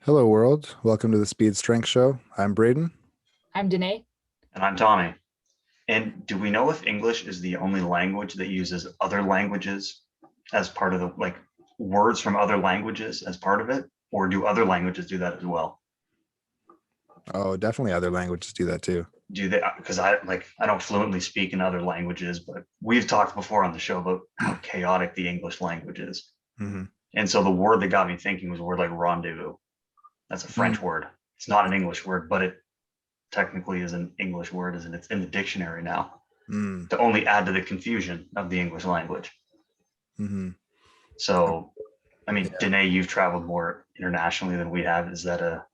Hello, world. Welcome to the Speed Strength Show. I'm Braden. I'm Danae. And I'm Tommy. And do we know if English is the only language that uses other languages as part of the words from other languages as part of it? Or do other languages do that as well? Oh, definitely other languages do that too. Do they? Because I don't fluently speak in other languages, but we've talked before on the show about how chaotic the English language is. hmm And so the word that got me thinking was a word like rendezvous. That's a French word. It's not an English word, but it technically is an English word, isn't it? It's in the dictionary now Mm-hmm. to only add to the confusion of the English language. Mm-hmm. So, I mean, Yeah. Danae, you've traveled more internationally than we have. Is that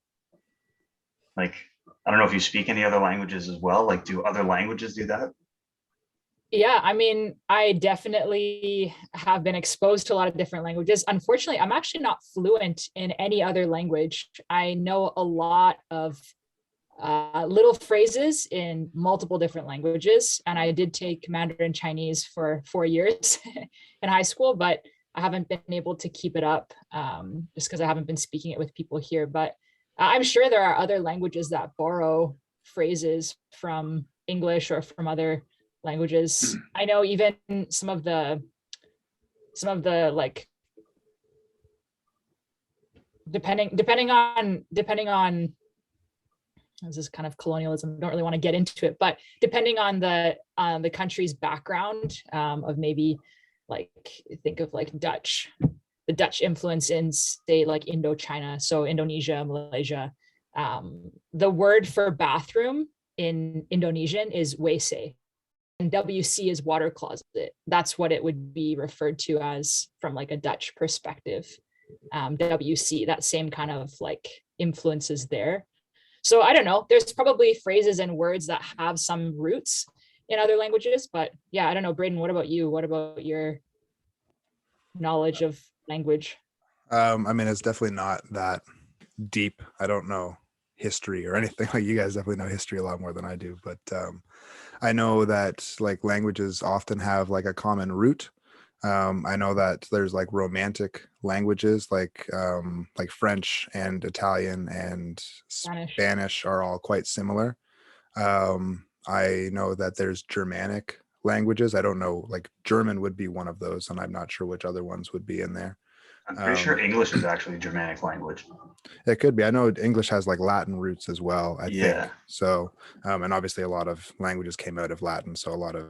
like, I don't know if you speak any other languages as well. Like, do other languages do that? Yeah, I mean, I definitely have been exposed to a lot of different languages. Unfortunately, I'm actually not fluent in any other language. I know a lot of little phrases in multiple different languages, and I did take Mandarin Chinese for 4 years in high school, but I haven't been able to keep it up just because I haven't been speaking it with people here. But I'm sure there are other languages that borrow phrases from English or from other languages. I know even some of the like depending on this is kind of colonialism. I don't really want to get into it, but depending on the country's background, of maybe like think of like the Dutch influence in say like Indochina, so Indonesia, Malaysia. The word for bathroom in Indonesian is WC, and WC is water closet. That's what it would be referred to as from like a Dutch perspective. WC, that same kind of like influences there. So I don't know. There's probably phrases and words that have some roots in other languages, but yeah, I don't know. Braden, what about you? What about your knowledge of language? I mean, it's definitely not that deep. I don't know history or anything. Like you guys definitely know history a lot more than I do, but I know that like languages often have like a common root. I know that there's like romantic languages like French and Italian and Spanish. Spanish are all quite similar. I know that there's Germanic languages. I don't know, like German would be one of those, and I'm not sure which other ones would be in there. I'm pretty sure Um, English is actually a Germanic language. it could be. I know English has like Latin roots as well, I Yeah. think. So, and obviously a lot of languages came out of Latin, so a lot of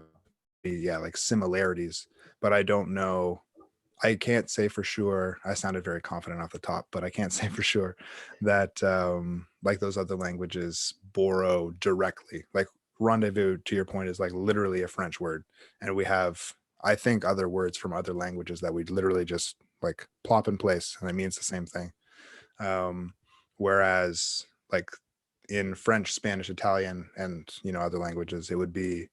yeah, like similarities. But I don't know. I can't say for sure. I sounded very confident off the top, but I can't say for sure that like those other languages borrow directly. Like rendezvous, to your point, is like literally a French word, and we have, I think, other words from other languages that we literally just like plop in place, and it means the same thing. Um, whereas like in French, Spanish, Italian, and other languages, it would be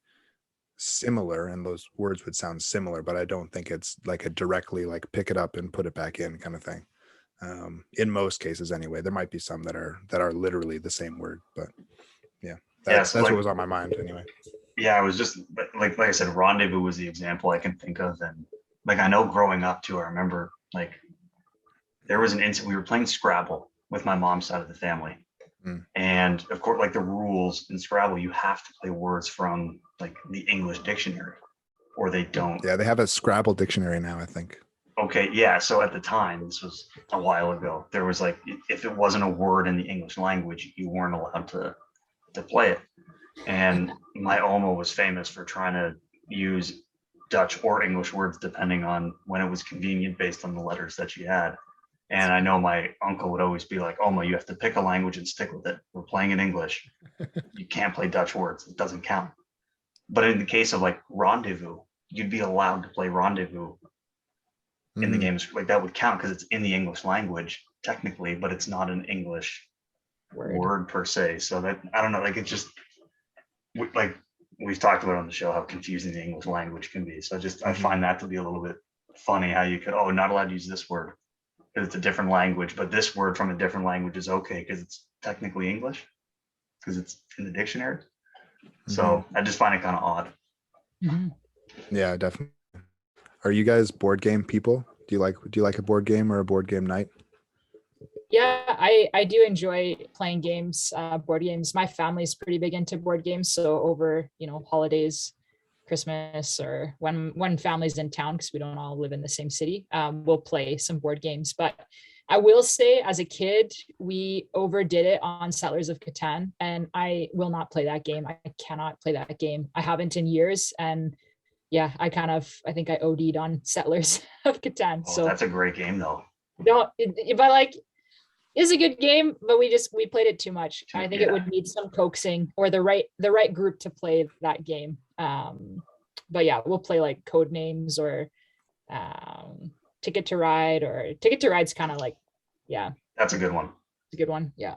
similar and those words would sound similar, but I don't think it's like a directly like pick it up and put it back in kind of thing. In most cases anyway. There might be some that are literally the same word, but yeah, Yeah. that's So that's what was on my mind anyway. yeah, I was just like I said, rendezvous was the example I can think of. And like, I know growing up too, I remember like there was an incident, we were playing Scrabble with my mom's side of the family. Mm. And of course, like the rules in Scrabble, you have to play words from like the English dictionary or they don't. Yeah, they have a Scrabble dictionary now, I think. Okay, yeah. So at the time, this was a while ago, there was like, if it wasn't a word in the English language, you weren't allowed to play it. And my Oma was famous for trying to use Dutch or English words depending on when it was convenient based on the letters that she had. And I know my uncle would always be like, Oma, you have to pick a language and stick with it. We're playing in English. You can't play Dutch words. It doesn't count. But in the case of like rendezvous, you'd be allowed to play rendezvous in the Mm. games. Like that would count because it's in the English language technically, but it's not an English Word. word per se. So that, I don't know, like it just like we've talked about on the show how confusing the English language can be. So I hmm find that to be a little bit funny how you could, oh, not allowed to use this word because it's a different language, but this word from a different language is okay because it's technically English because it's in the dictionary. hmm So I just find it kind of odd. Mhm. Yeah, definitely. Are you guys board game people? Do you like a board game or a board game night? Yeah, I do enjoy playing games, board games. My family's pretty big into board games, so over, holidays, Christmas, or when family's in town, because we don't all live in the same city, we'll play some board games. But I will say, as a kid, we overdid it on Settlers of Catan, and I will not play that game. I cannot play that game. I haven't in years, and yeah, I think I OD'd on Settlers of Catan. Oh, So that's a great game though. don't, if I like, is a good game, but we played it too much. I think it would need some coaxing or the right group to play that game. But yeah, we'll play like Code Names or Ticket to Ride, or Ticket to Ride's kind of like, yeah, That's a good one. it's a good one. Yeah.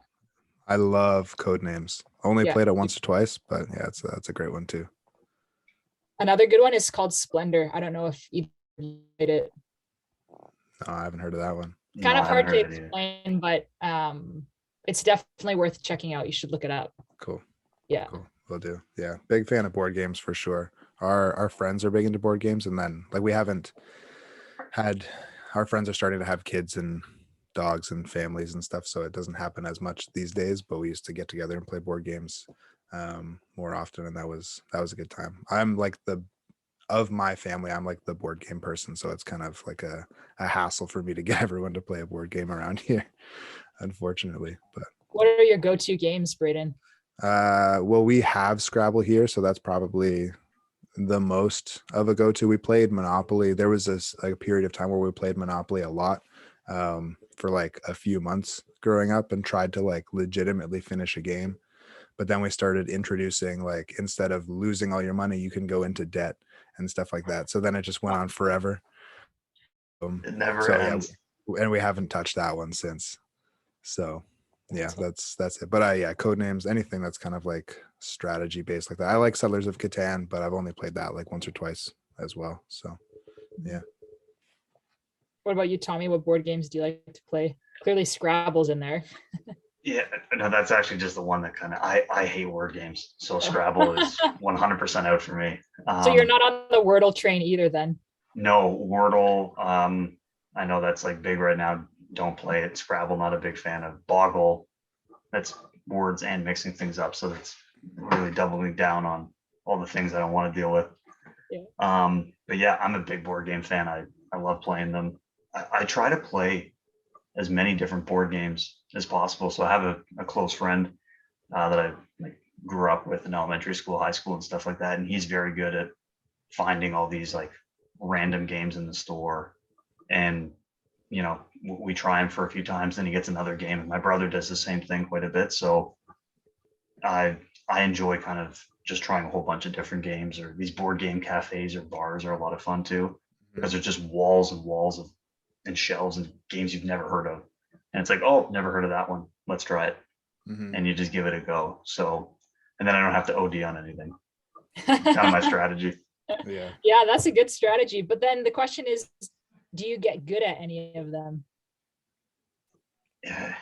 I love Code Names. Only Yeah. played it once or twice, but yeah, that's a great one too. Another good one is called Splendor. I don't know if you played it. No, I haven't heard of that one. Kind No, of I haven't hard to heard of it either. explain, but it's definitely worth checking out. You should look it up. Cool. Yeah. Cool. Will do. Yeah. Big fan of board games for sure. Our friends are big into board games, and then like we haven't had our friends are starting to have kids and dogs and families and stuff, so it doesn't happen as much these days, but we used to get together and play board games more often, and that was a good time. I'm like of my family, I'm like the board game person, so it's kind of like a hassle for me to get everyone to play a board game around here, unfortunately. But What are your go-to games, Braden? well, we have Scrabble here, so that's probably the most of a go-to. We played Monopoly. There was a period of time where we played Monopoly a lot for like a few months growing up, and tried to like legitimately finish a game. But then we started introducing, like, instead of losing all your money, you can go into debt and stuff like that. So then it just went on forever. It never So yeah, ends. and we haven't touched that one since. So yeah, that's it. But yeah, Code Names, anything that's kind of like strategy based like that. I like Settlers of Catan, but I've only played that like once or twice as well. So yeah. What about you, Tommy? What board games do you like to play? Clearly Scrabble's in there. Yeah, no, that's actually just the one that kind of I hate word games. So Scrabble is 100% out for me. So you're not on the Wordle train either then? No, Wordle. I know that's like big right now. Don't play it. Scrabble, not a big fan of. Boggle, that's words and mixing things up. So that's really doubling down on all the things I don't want to deal with. Yeah. But yeah, I'm a big board game fan. I love playing them. I try to play as many different board games as possible. So I have a close friend that I like grew up with in elementary school, high school, and stuff like that. And he's very good at finding all these like random games in the store. And we try him for a few times, then he gets another game. And my brother does the same thing quite a bit. So I enjoy kind of just trying a whole bunch of different games. Or these board game cafes or bars are a lot of fun too, because there's just walls and walls of and shelves and games you've never heard of. And it's like, oh, never heard of that one. Let's try it. Mm-hmm. And you just give it a go. So, and then I don't have to OD on anything. Kind of my strategy. Yeah. Yeah, that's a good strategy. But then the question is, do you get good at any of them? Yeah.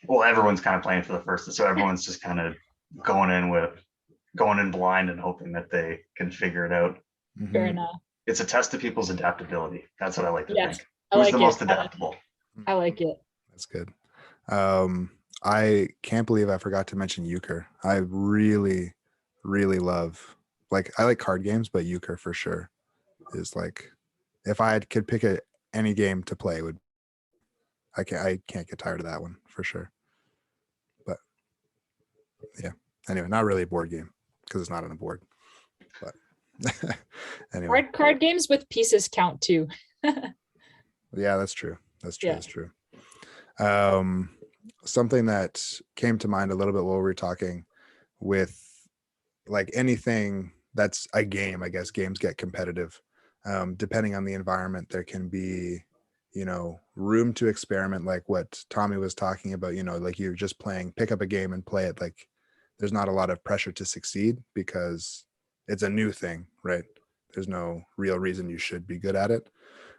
Well, everyone's kind of playing for the first, so everyone's just kind of going in blind and hoping that they can figure it out. Mm-hmm. Fair enough. It's a test of people's adaptability. That's what I like to Yes, think. I Who's like the it. most adaptable? I like it. That's good. I can't believe I forgot to mention euchre. I really, really love, like, I like card games, but euchre for sure is like, if I could pick any game to play, I can't get tired of that one for sure. But yeah, anyway, not really a board game because it's not on a board. But anyway, Card games with pieces count too. yeah, that's true. That's true. Yeah. That's true. Something that came to mind a little bit while we were talking with like anything that's a game, I guess games get competitive. Depending on the environment, there can be, room to experiment, like what Tommy was talking about, like you're just pick up a game and play it. Like there's not a lot of pressure to succeed because it's a new thing, right? There's no real reason you should be good at it.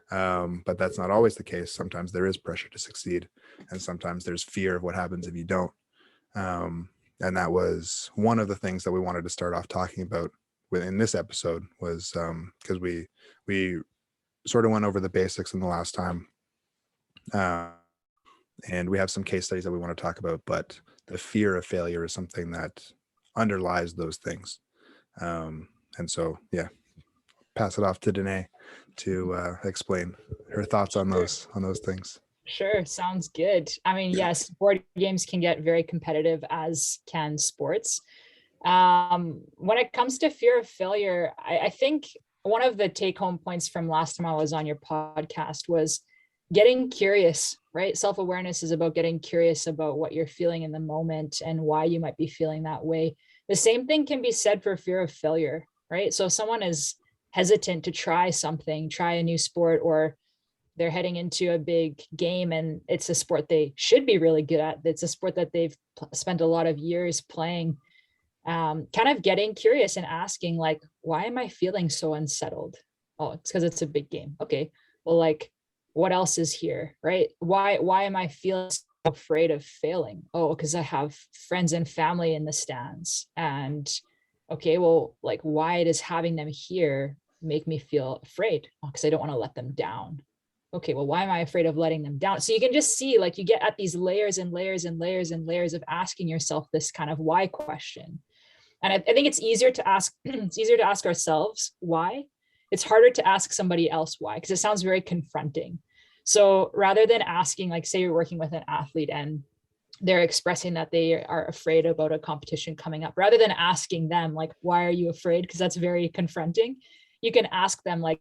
But that's not always the case. Sometimes there is pressure to succeed, and sometimes there's fear of what happens if you don't. And that was one of the things that we wanted to start off talking about in this episode, was because we sort of went over the basics in the last time. And we have some case studies that we want to talk about, but the fear of failure is something that underlies those things. And so, yeah, pass it off to Danae to explain her thoughts Sure. on those things. Sure, sounds good. I mean, yes, board games can get very competitive, as can sports. When it comes to fear of failure, I think one of the take-home points from last time I was on your podcast was getting curious, right? Self-awareness is about getting curious about what you're feeling in the moment and why you might be feeling that way. The same thing can be said for fear of failure, right? So if someone is hesitant to try something, try a new sport, or they're heading into a big game and it's a sport they should be really good at, it's a sport that they've spent a lot of years playing, kind of getting curious and asking, like, why am I feeling so unsettled? Oh, it's because it's a big game. Okay, well, like, what else is here, right? Why am I feeling so afraid of failing? Oh, because I have friends and family in the stands. And okay, well, like, why does having them here make me feel afraid? Oh, because I don't want to let them down. Okay, well, why am I afraid of letting them down? So you can just see, like, you get at these layers and layers and layers and layers of asking yourself this kind of why question. And I think it's easier to ask, it's easier to ask ourselves why. It's harder to ask somebody else why, because it sounds very confronting. So rather than asking, like, say you're working with an athlete and they're expressing that they are afraid about a competition coming up, rather than asking them, like, why are you afraid? Because that's very confronting. You can ask them, like,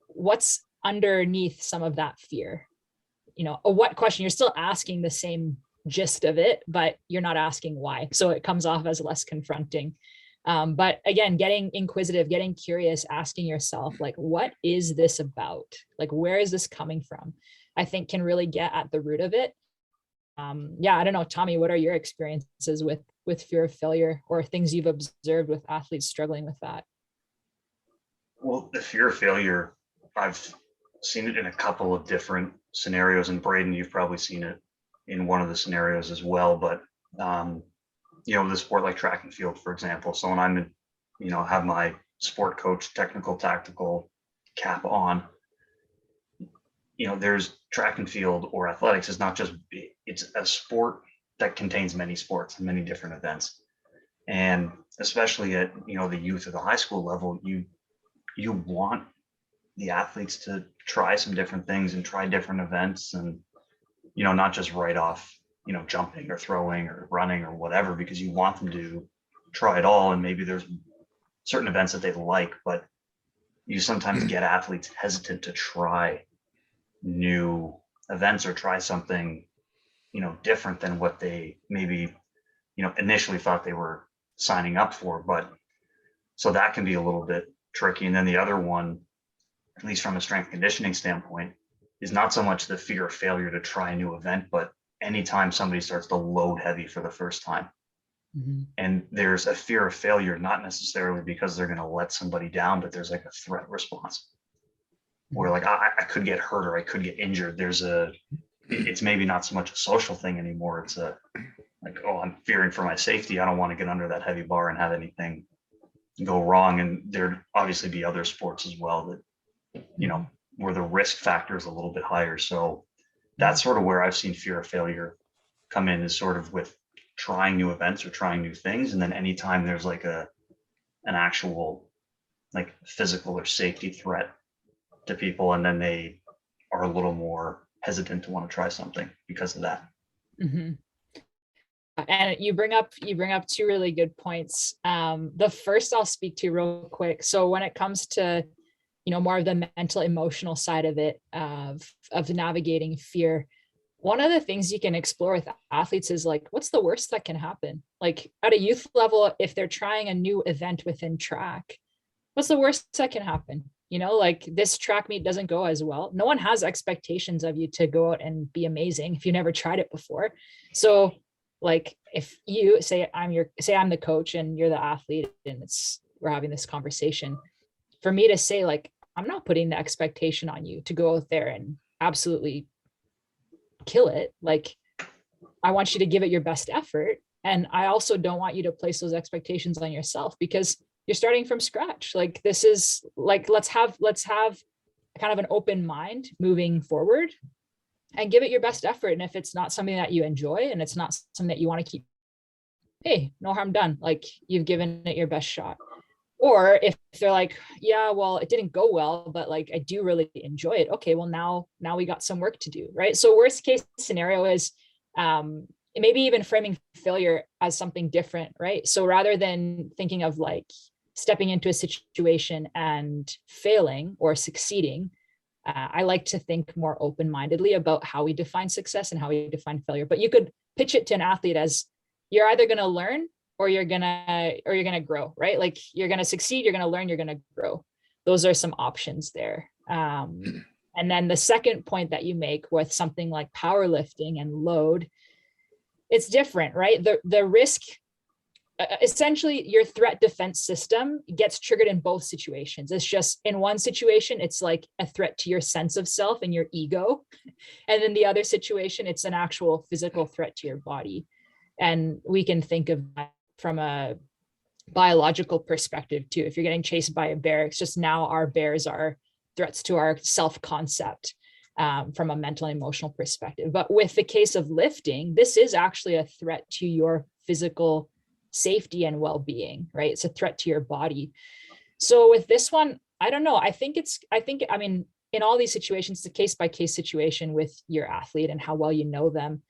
what's underneath some of that fear? A what question. You're still asking the same gist of it, but you're not asking why. So it comes off as less confronting. But again, getting inquisitive, getting curious, asking yourself, like, what is this about? Like, where is this coming from? I think can really get at the root of it. Yeah, I don't know, Tommy, what are your experiences with fear of failure, or things you've observed with athletes struggling with that? Well, the fear of failure, I've seen it in a couple of different scenarios, and Braden, you've probably seen it in one of the scenarios as well. But with a sport like track and field, for example. So when I'm have my sport coach, technical, tactical cap on, there's track and field or athletics is not just, it's a sport that contains many sports and many different events. And especially at, the youth or the high school level, you want the athletes to try some different things and try different events, and not just write off jumping or throwing or running or whatever, because you want them to try it all. And maybe there's certain events that they like, but you sometimes get athletes hesitant to try new events or try something different than what they maybe initially thought they were signing up for. But so that can be a little bit tricky. And then the other one, at least from a strength conditioning standpoint, is not so much the fear of failure to try a new event, but anytime somebody starts to load heavy for the first time. Mm-hmm. And there's a fear of failure, not necessarily because they're going to let somebody down, but there's like a threat response where, like, I could get hurt or I could get injured. It's maybe not so much a social thing anymore. It's like, oh, I'm fearing for my safety. I don't want to get under that heavy bar and have anything go wrong. And there'd obviously be other sports as well that, where the risk factor is a little bit higher. So that's sort of where I've seen fear of failure come in, is sort of with trying new events or trying new things. And then anytime there's like an actual like physical or safety threat to people, and then they are a little more hesitant to want to try something because of that. Mm-hmm. And you bring up two really good points. The first I'll speak to real quick. So when it comes to more of the mental, emotional side of it, of navigating fear, one of the things you can explore with athletes is, like, what's the worst that can happen? Like, at a youth level, if they're trying a new event within track, what's the worst that can happen? Like, this track meet doesn't go as well. No one has expectations of you to go out and be amazing if you never tried it before. So, like, if you say I'm the coach and you're the athlete, and we're having this conversation, for me to say, like, I'm not putting the expectation on you to go out there and absolutely kill it. Like, I want you to give it your best effort. And I also don't want you to place those expectations on yourself, because you're starting from scratch. Like, this is like, let's have kind of an open mind moving forward. and give it your best effort. And if it's not something that you enjoy and it's not something that you want to keep, hey, no harm done. Like, you've given it your best shot. Or if they're like, yeah, well, it didn't go well, but like, I do really enjoy it. Okay, well, now we got some work to do, right? So worst case scenario is maybe even framing failure as something different, right? So rather than thinking of like stepping into a situation and failing or succeeding, I like to think more open-mindedly about how we define success and how we define failure. But you could pitch it to an athlete as, you're either going to learn or you're gonna grow, right? Like, you're gonna succeed, you're gonna learn, you're gonna grow. Those are some options there. And then the second point that you make with something like powerlifting and load, it's different, right? The risk, essentially your threat defense system gets triggered in both situations. It's just, in one situation, it's like a threat to your sense of self and your ego. And in the other situation, it's an actual physical threat to your body. And we can think of that from a biological perspective too. If you're getting chased by a bear, it's just, now our bears are threats to our self-concept from a mental and emotional perspective. But with the case of lifting, this is actually a threat to your physical safety and well-being, right? It's a threat to your body. So with this one, I don't know. I mean, in all these situations, it's a case-by-case situation with your athlete and how well you know them.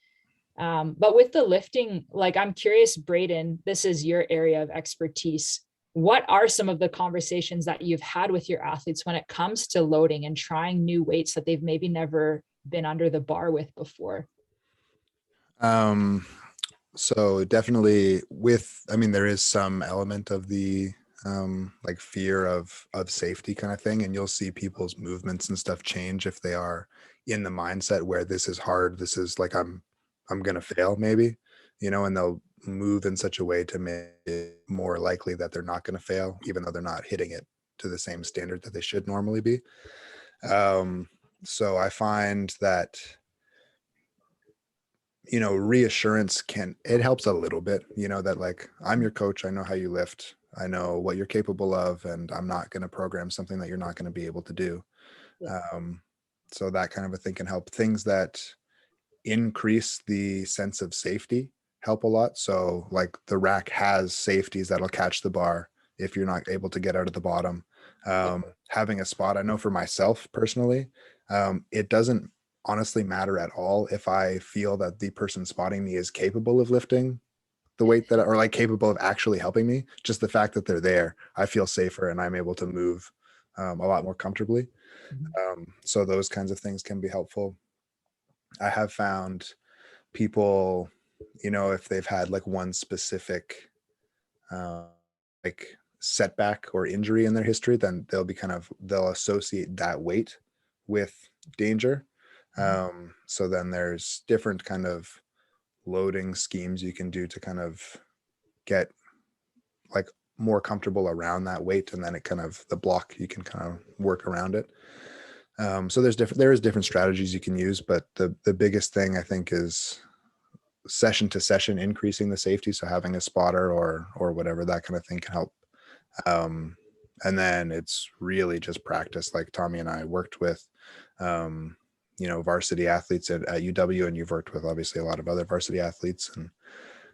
But with the lifting, like, I'm curious, Braden, this is your area of expertise. What are some of the conversations that you've had with your athletes when it comes to loading and trying new weights that they've maybe never been under the bar with before? So definitely I mean, there is some element of the like fear of safety kind of thing, and you'll see people's movements and stuff change if they are in the mindset where this is hard, this is like, I'm gonna fail maybe, and they'll move in such a way to make it more likely that they're not gonna fail, even though they're not hitting it to the same standard that they should normally be. So I find that, reassurance it helps a little bit, that like, I'm your coach, I know how you lift, I know what you're capable of, and I'm not going to program something that you're not going to be able to do. Yeah. So that kind of a thing can help. Things that increase the sense of safety help a lot. So like, the rack has safeties that'll catch the bar if you're not able to get out of the bottom. Having a spot, I know for myself personally, it doesn't honestly matter at all if I feel that the person spotting me is capable of lifting the weight that, or like capable of actually helping me. Just the fact that they're there, I feel safer and I'm able to move a lot more comfortably. So those kinds of things can be helpful. I have found people, if they've had like one specific like setback or injury in their history, then they'll associate that weight with danger. So then there's different kind of loading schemes you can do to kind of get like more comfortable around that weight, and then the block, you can kind of work around it. So there is different strategies you can use, but the biggest thing I think is session to session increasing the safety. So having a spotter or whatever, that kind of thing can help. And then it's really just practice. Like Tommy and I worked with, varsity athletes at UW, and you've worked with obviously a lot of other varsity athletes, and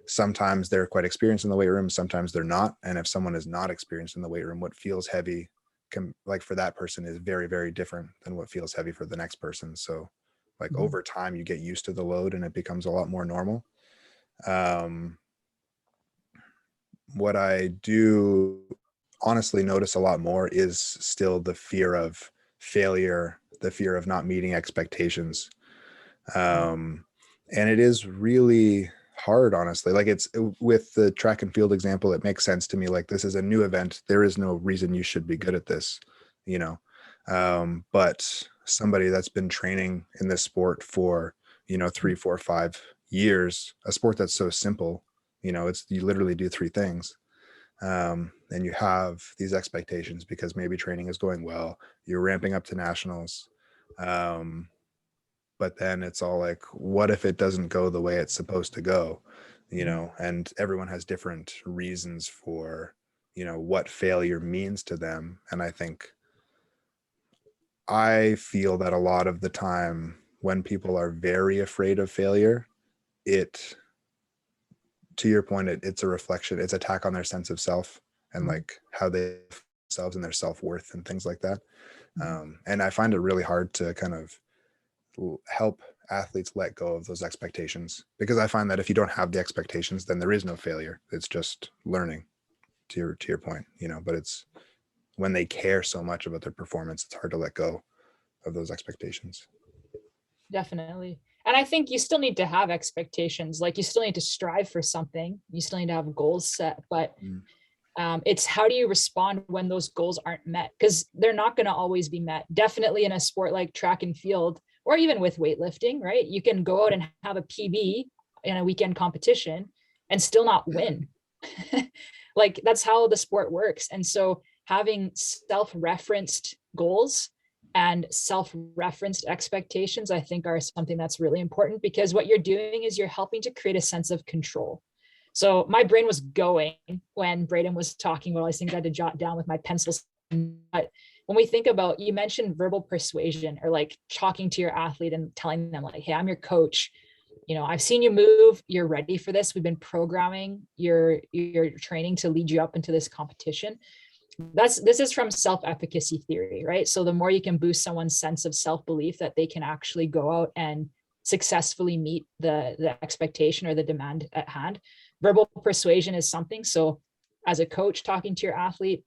sometimes they're quite experienced in the weight room, sometimes they're not. And if someone is not experienced in the weight room, what feels heavy like for that person is very, very different than what feels heavy for the next person. So like over time, you get used to the load and it becomes a lot more normal. What I do honestly notice a lot more is still the fear of failure, the fear of not meeting expectations. And it is really hard, honestly. Like, it's with the track and field example, it makes sense to me. Like, this is a new event. There is no reason you should be good at this, but somebody that's been training in this sport for, 3, 4, 5 years, a sport that's so simple, you literally do 3 things. And you have these expectations because maybe training is going well, you're ramping up to nationals. But then it's all like, what if it doesn't go the way it's supposed to go? And everyone has different reasons for, what failure means to them. And I feel that a lot of the time when people are very afraid of failure, it, to your point, it's a reflection, it's attack on their sense of self and Mhm. like how they themselves and their self-worth and things like that. Mhm. And I find it really hard to kind of help athletes let go of those expectations, because I find that if you don't have the expectations, then there is no failure. It's just learning, to your point, but it's when they care so much about their performance, it's hard to let go of those expectations. Definitely. And I think you still need to have expectations. Like you still need to strive for something. You still need to have goals set, but Mm. it's how do you respond when those goals aren't met? Because they're not going to always be met. Definitely in a sport like track and field, or even with weightlifting, right? You can go out and have a PB in a weekend competition and still not win. Like that's how the sport works. And so having self-referenced goals and self-referenced expectations, I think, are something that's really important, because what you're doing is you're helping to create a sense of control. So my brain was going when Braden was talking about all these things I had to jot down with my pencils. But when we think about, you mentioned verbal persuasion, or like talking to your athlete and telling them like, hey, I'm your coach. I've seen you move. You're ready for this. We've been programming your training to lead you up into this competition. This is from self-efficacy theory, right? So the more you can boost someone's sense of self-belief that they can actually go out and successfully meet the expectation or the demand at hand. Verbal persuasion is something. So as a coach talking to your athlete,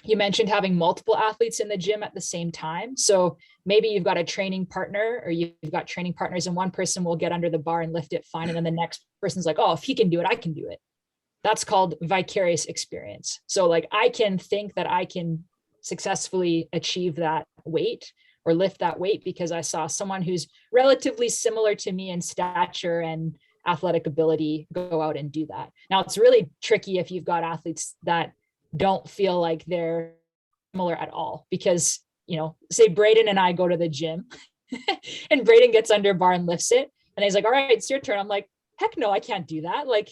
you mentioned having multiple athletes in the gym at the same time. So maybe you've got a training partner, or you've got training partners, and one person will get under the bar and lift it fine. And then the next person's like, oh, if he can do it, I can do it. That's called vicarious experience. So like I can think that I can successfully achieve that weight or lift that weight because I saw someone who's relatively similar to me in stature and athletic ability go out and do that. Now it's really tricky if you've got athletes that don't feel like they're similar at all, because say Braden and I go to the gym and Braden gets under bar and lifts it, and he's like, all right, it's your turn. I'm like, heck no, I can't do that. Like,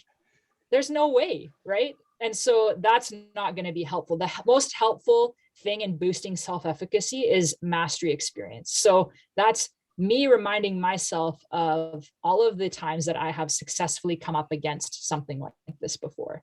there's no way, right? And so that's not going to be helpful. The most helpful thing in boosting self-efficacy is mastery experience. So that's me reminding myself of all of the times that I have successfully come up against something like this before.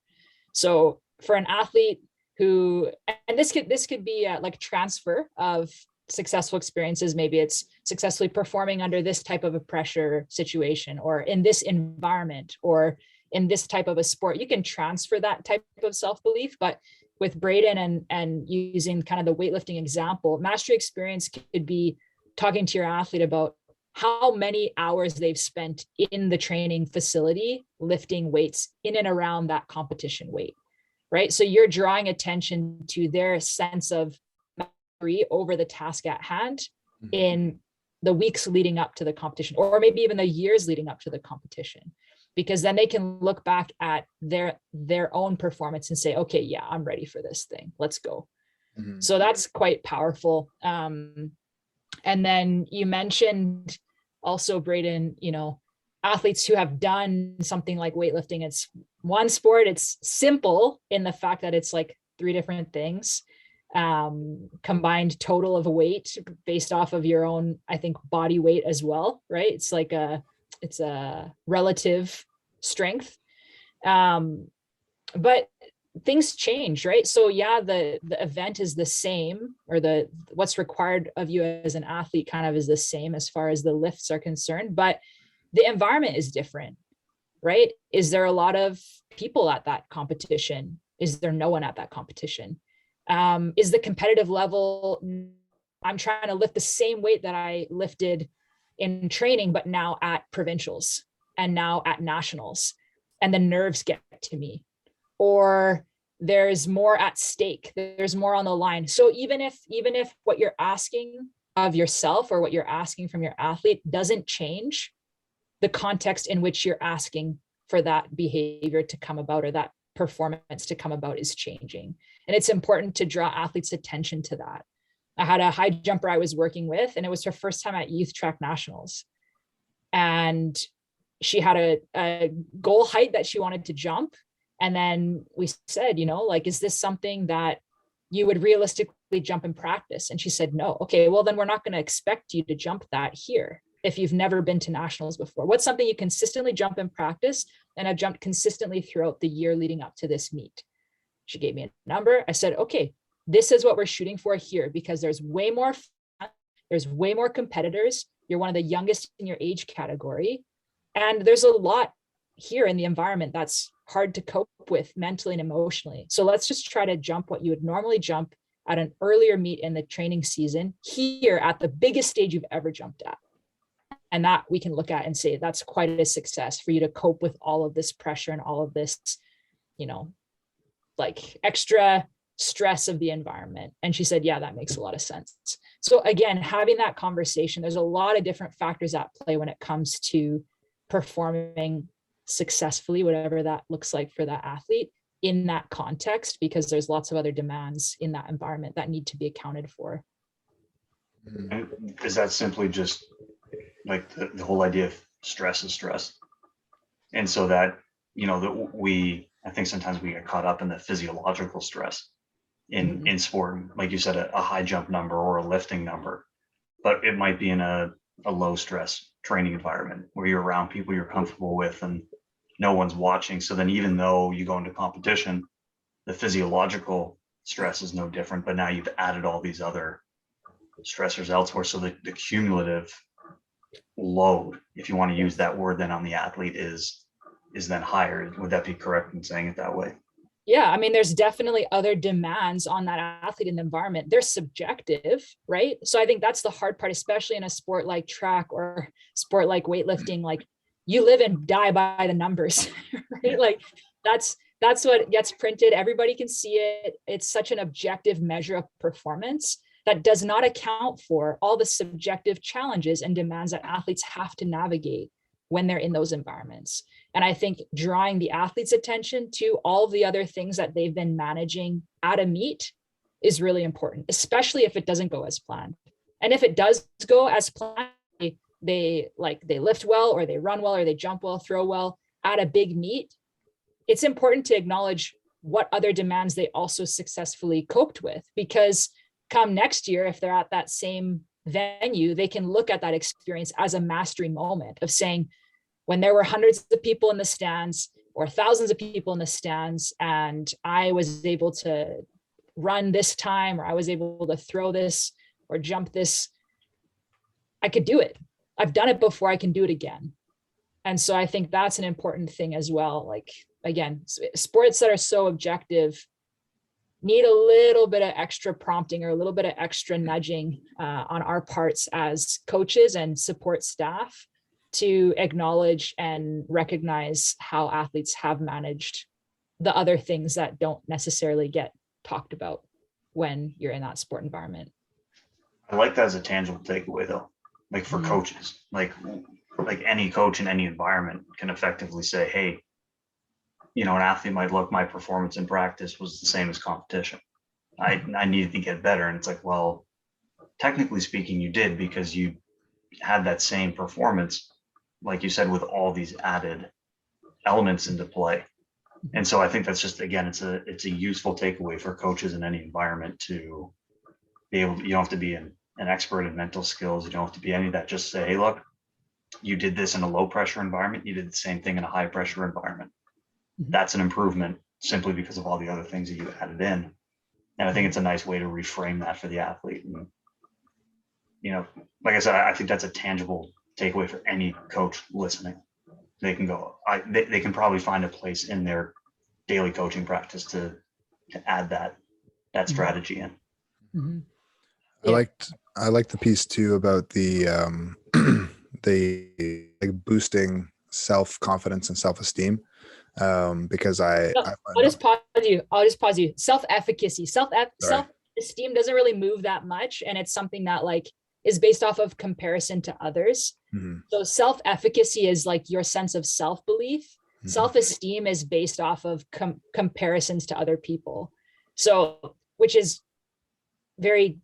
So for an athlete who, and this could be like transfer of successful experiences. Maybe it's successfully performing under this type of a pressure situation, or in this environment, or in this type of a sport. You can transfer that type of self-belief. But with Braden and using kind of the weightlifting example, mastery experience could be talking to your athlete about how many hours they've spent in the training facility lifting weights in and around that competition weight, right? So you're drawing attention to their sense of mastery over the task at hand in the weeks leading up to the competition, or maybe even the years leading up to the competition, because then they can look back at their own performance and say, okay, yeah, I'm ready for this thing. Let's go. Mm-hmm. So that's quite powerful. And then you mentioned also, Braden, athletes who have done something like weightlifting. It's one sport. It's simple in the fact that it's like 3 different things, combined total of a weight based off of your own, I think, body weight as well, right? It's like it's a relative strength. But things change, right? So yeah, the event is the same, or what's required of you as an athlete kind of is the same as far as the lifts are concerned, but the environment is different, right? Is there a lot of people at that competition? Is there no one at that competition? Is the competitive level, I'm trying to lift the same weight that I lifted in training, but now at provincials and now at nationals, and the nerves get to me, or there's more at stake, there's more on the line. So even if what you're asking of yourself or what you're asking from your athlete doesn't change, the context in which you're asking for that behavior to come about or that performance to come about is changing. And it's important to draw athletes' attention to that. I had a high jumper I was working with, and it was her first time at youth track nationals. And she had a goal height that she wanted to jump. And then we said, like, is this something that you would realistically jump in practice? And she said, no. Okay, well, then we're not going to expect you to jump that here if you've never been to nationals before. What's something you consistently jump in practice and have jumped consistently throughout the year leading up to this meet? She gave me a number. I said, okay, this is what we're shooting for here, because there's way more fun, there's way more competitors. You're one of the youngest in your age category. And there's a lot here in the environment that's hard to cope with mentally and emotionally. So let's just try to jump what you would normally jump at an earlier meet in the training season here at the biggest stage you've ever jumped at. And that we can look at and say, that's quite a success for you to cope with all of this pressure and all of this, you know, like extra stress of the environment. And she said, yeah, that makes a lot of sense. So again, having that conversation, there's a lot of different factors at play when it comes to performing successfully, whatever that looks like for that athlete in that context, because there's lots of other demands in that environment that need to be accounted for. And is that simply just like the whole idea of stress is stress? And so that, you know, that I think sometimes we get caught up in the physiological stress in sport, like you said, a high jump number or a lifting number, but it might be in a low stress training environment where you're around people you're comfortable with and no one's watching. So then even though you go into competition, the physiological stress is no different, but now you've added all these other stressors elsewhere. So the cumulative load, if you want to use that word, then on the athlete is then higher. Would that be correct in saying it that way? Yeah, I mean, there's definitely other demands on that athlete in the environment. They're subjective, right? So I think that's the hard part, especially in a sport like track or sport like weightlifting. Like, you live and die by the numbers, right? Like that's what gets printed. Everybody can see it. It's such an objective measure of performance that does not account for all the subjective challenges and demands that athletes have to navigate when they're in those environments. And I think drawing the athlete's attention to all of the other things that they've been managing at a meet is really important, especially if it doesn't go as planned. And if it does go as planned, they lift well, or they run well, or they jump well, throw well at a big meet, it's important to acknowledge what other demands they also successfully coped with, because come next year, if they're at that same venue, they can look at that experience as a mastery moment of saying, when there were hundreds of people in the stands or thousands of people in the stands, and I was able to run this time, or I was able to throw this or jump this, I could do it. I've done it before, I can do it again. And so I think that's an important thing as well. Like, again, sports that are so objective need a little bit of extra prompting or a little bit of extra nudging on our parts as coaches and support staff to acknowledge and recognize how athletes have managed the other things that don't necessarily get talked about when you're in that sport environment. I like that as a tangible takeaway though, like for coaches, like any coach in any environment can effectively say, hey, you know, an athlete might look, my performance in practice was the same as competition. I needed to get better. And it's like, well, technically speaking, you did, because you had that same performance, like you said, with all these added elements into play. And so I think that's just, again, it's a useful takeaway for coaches in any environment to be able to, you don't have to be an expert in mental skills. You don't have to be any of that. Just say, hey, look, you did this in a low pressure environment. You did the same thing in a high pressure environment. That's an improvement simply because of all the other things that you added in. And I think it's a nice way to reframe that for the athlete. And, you know, like I said, I think that's a tangible takeaway for any coach listening. They can go, they can probably find a place in their daily coaching practice to add that strategy in. Mm-hmm. Yeah. I liked the piece too about the the like boosting self-confidence and self-esteem. Because I'll just pause you. Self-efficacy, self-esteem doesn't really move that much. And it's something that like is based off of comparison to others. Mm-hmm. So self-efficacy is like your sense of self-belief. Mm-hmm. Self-esteem is based off of comparisons to other people. So, which is very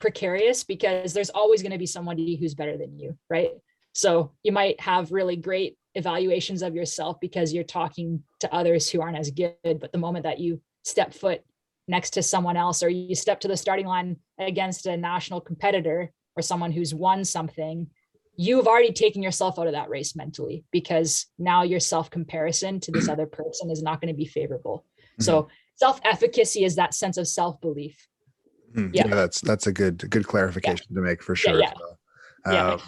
precarious, because there's always going to be somebody who's better than you, right? So you might have really great evaluations of yourself because you're talking to others who aren't as good, but the moment that you step foot next to someone else, or you step to the starting line against a national competitor or someone who's won something, you've already taken yourself out of that race mentally, because now your self-comparison to this other person is not going to be favorable. Mhm. So self-efficacy is that sense of self-belief. Yeah, that's a good clarification to make for sure. Yeah. So,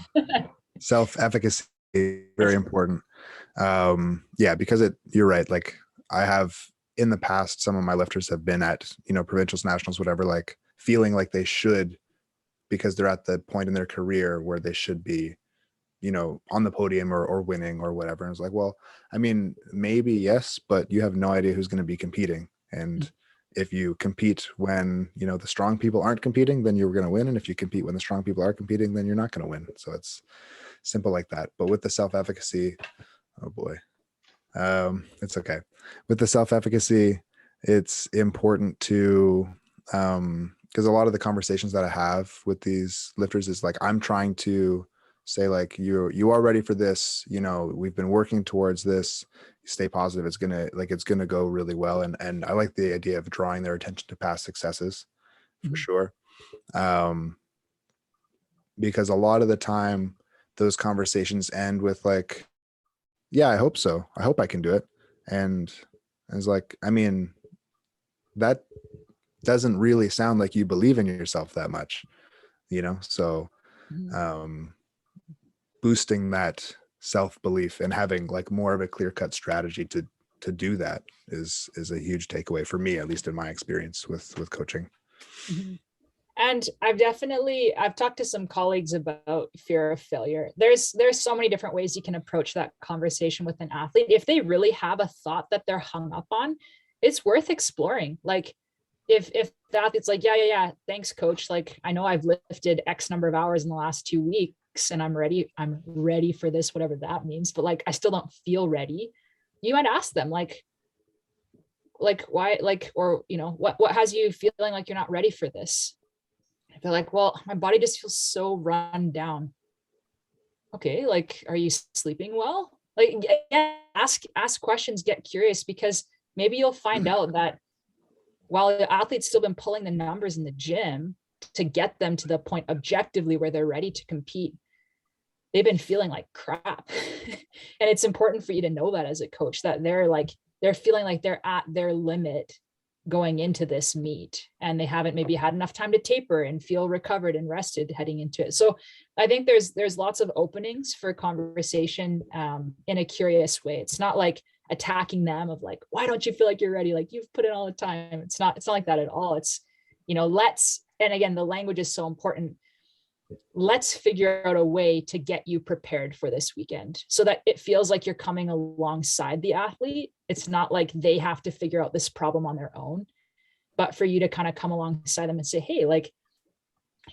self-efficacy is very important. Yeah, because you're right. Like, I have in the past, some of my lifters have been at, provincials, nationals, whatever, like feeling like they should, because they're at the point in their career where they should be, on the podium or winning or whatever. And it's like, well, I mean, maybe yes, but you have no idea who's going to be competing. And if you compete when, the strong people aren't competing, then you're going to win. And if you compete when the strong people are competing, then you're not going to win. So it's simple like that. But with the self-efficacy, oh boy, it's okay. With the self-efficacy, it's important to, because a lot of the conversations that I have with these lifters is like, I'm trying to say, like, you are ready for this, we've been working towards this, stay positive, it's gonna go really well. And I like the idea of drawing their attention to past successes for sure. Because a lot of the time those conversations end with like, yeah, I hope so, I hope I can do it. And it's like, I mean, that doesn't really sound like you believe in yourself that much, so boosting that self-belief and having like more of a clear-cut strategy to do that is a huge takeaway for me, at least in my experience with coaching. And I've talked to some colleagues about fear of failure. There's so many different ways you can approach that conversation with an athlete. If they really have a thought that they're hung up on, it's worth exploring. Like, if the athlete's like, yeah, thanks, coach, like, I know I've lifted X number of hours in the last 2 weeks and I'm ready for this, whatever that means, but like, I still don't feel ready. You might ask them like why, like, or what has you feeling like you're not ready for this? I feel like, well, my body just feels so run down. Okay, like, are you sleeping well? Like, ask questions, get curious, because maybe you'll find out that while the athlete's still been pulling the numbers in the gym to get them to the point objectively where they're ready to compete, they've been feeling like crap. And it's important for you to know that as a coach, that they're feeling like they're at their limit going into this meet, and they haven't maybe had enough time to taper and feel recovered and rested heading into it. So I think there's lots of openings for conversation in a curious way. It's not like attacking them of like, why don't you feel like you're ready? Like, you've put in all the time. It's not like that at all. It's, and again, the language is so important. Let's figure out a way to get you prepared for this weekend so that it feels like you're coming alongside the athlete. It's not like they have to figure out this problem on their own, but for you to kind of come alongside them and say, hey, like,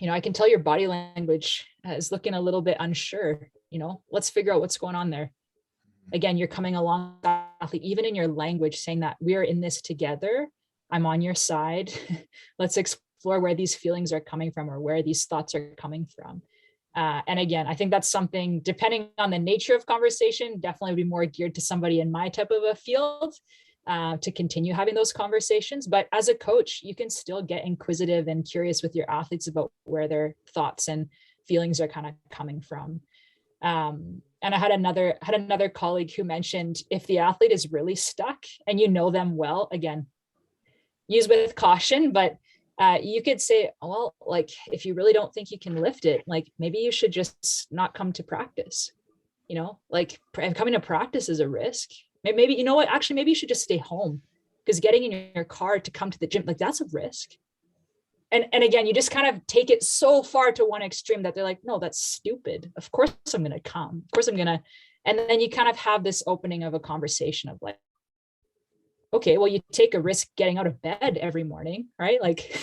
I can tell your body language is looking a little bit unsure, let's figure out what's going on there. Again, you're coming along, athlete, even in your language, saying that we're in this together. I'm on your side. Let's explore where these feelings are coming from, or where these thoughts are coming from. And again, I think that's something, depending on the nature of conversation, definitely would be more geared to somebody in my type of a field to continue having those conversations. But as a coach, you can still get inquisitive and curious with your athletes about where their thoughts and feelings are kind of coming from. And I had another colleague who mentioned, if the athlete is really stuck and you know them well, again, use with caution, but you could say, well, like, if you really don't think you can lift it, like, maybe you should just not come to practice. Like, coming to practice is a risk. Maybe, actually, maybe you should just stay home, because getting in your car to come to the gym, like, that's a risk. And again, you just kind of take it so far to one extreme that they're like, no, that's stupid. Of course I'm going to come. Of course I'm going to. And then you kind of have this opening of a conversation of like, okay, well, you take a risk getting out of bed every morning, right? Like,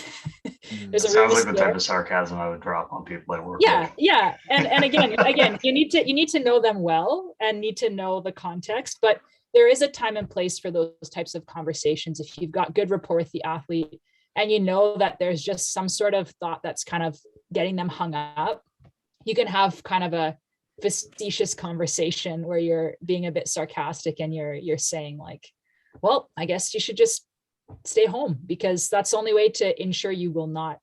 there's a sounds risk like the type of sarcasm I would drop on people at work. Yeah. And again, you need to know them well and need to know the context, but there is a time and place for those types of conversations. If you've got good rapport with the athlete and you know that there's just some sort of thought that's kind of getting them hung up, you can have kind of a facetious conversation where you're being a bit sarcastic and you're saying like, well, I guess you should just stay home, because that's the only way to ensure you will not,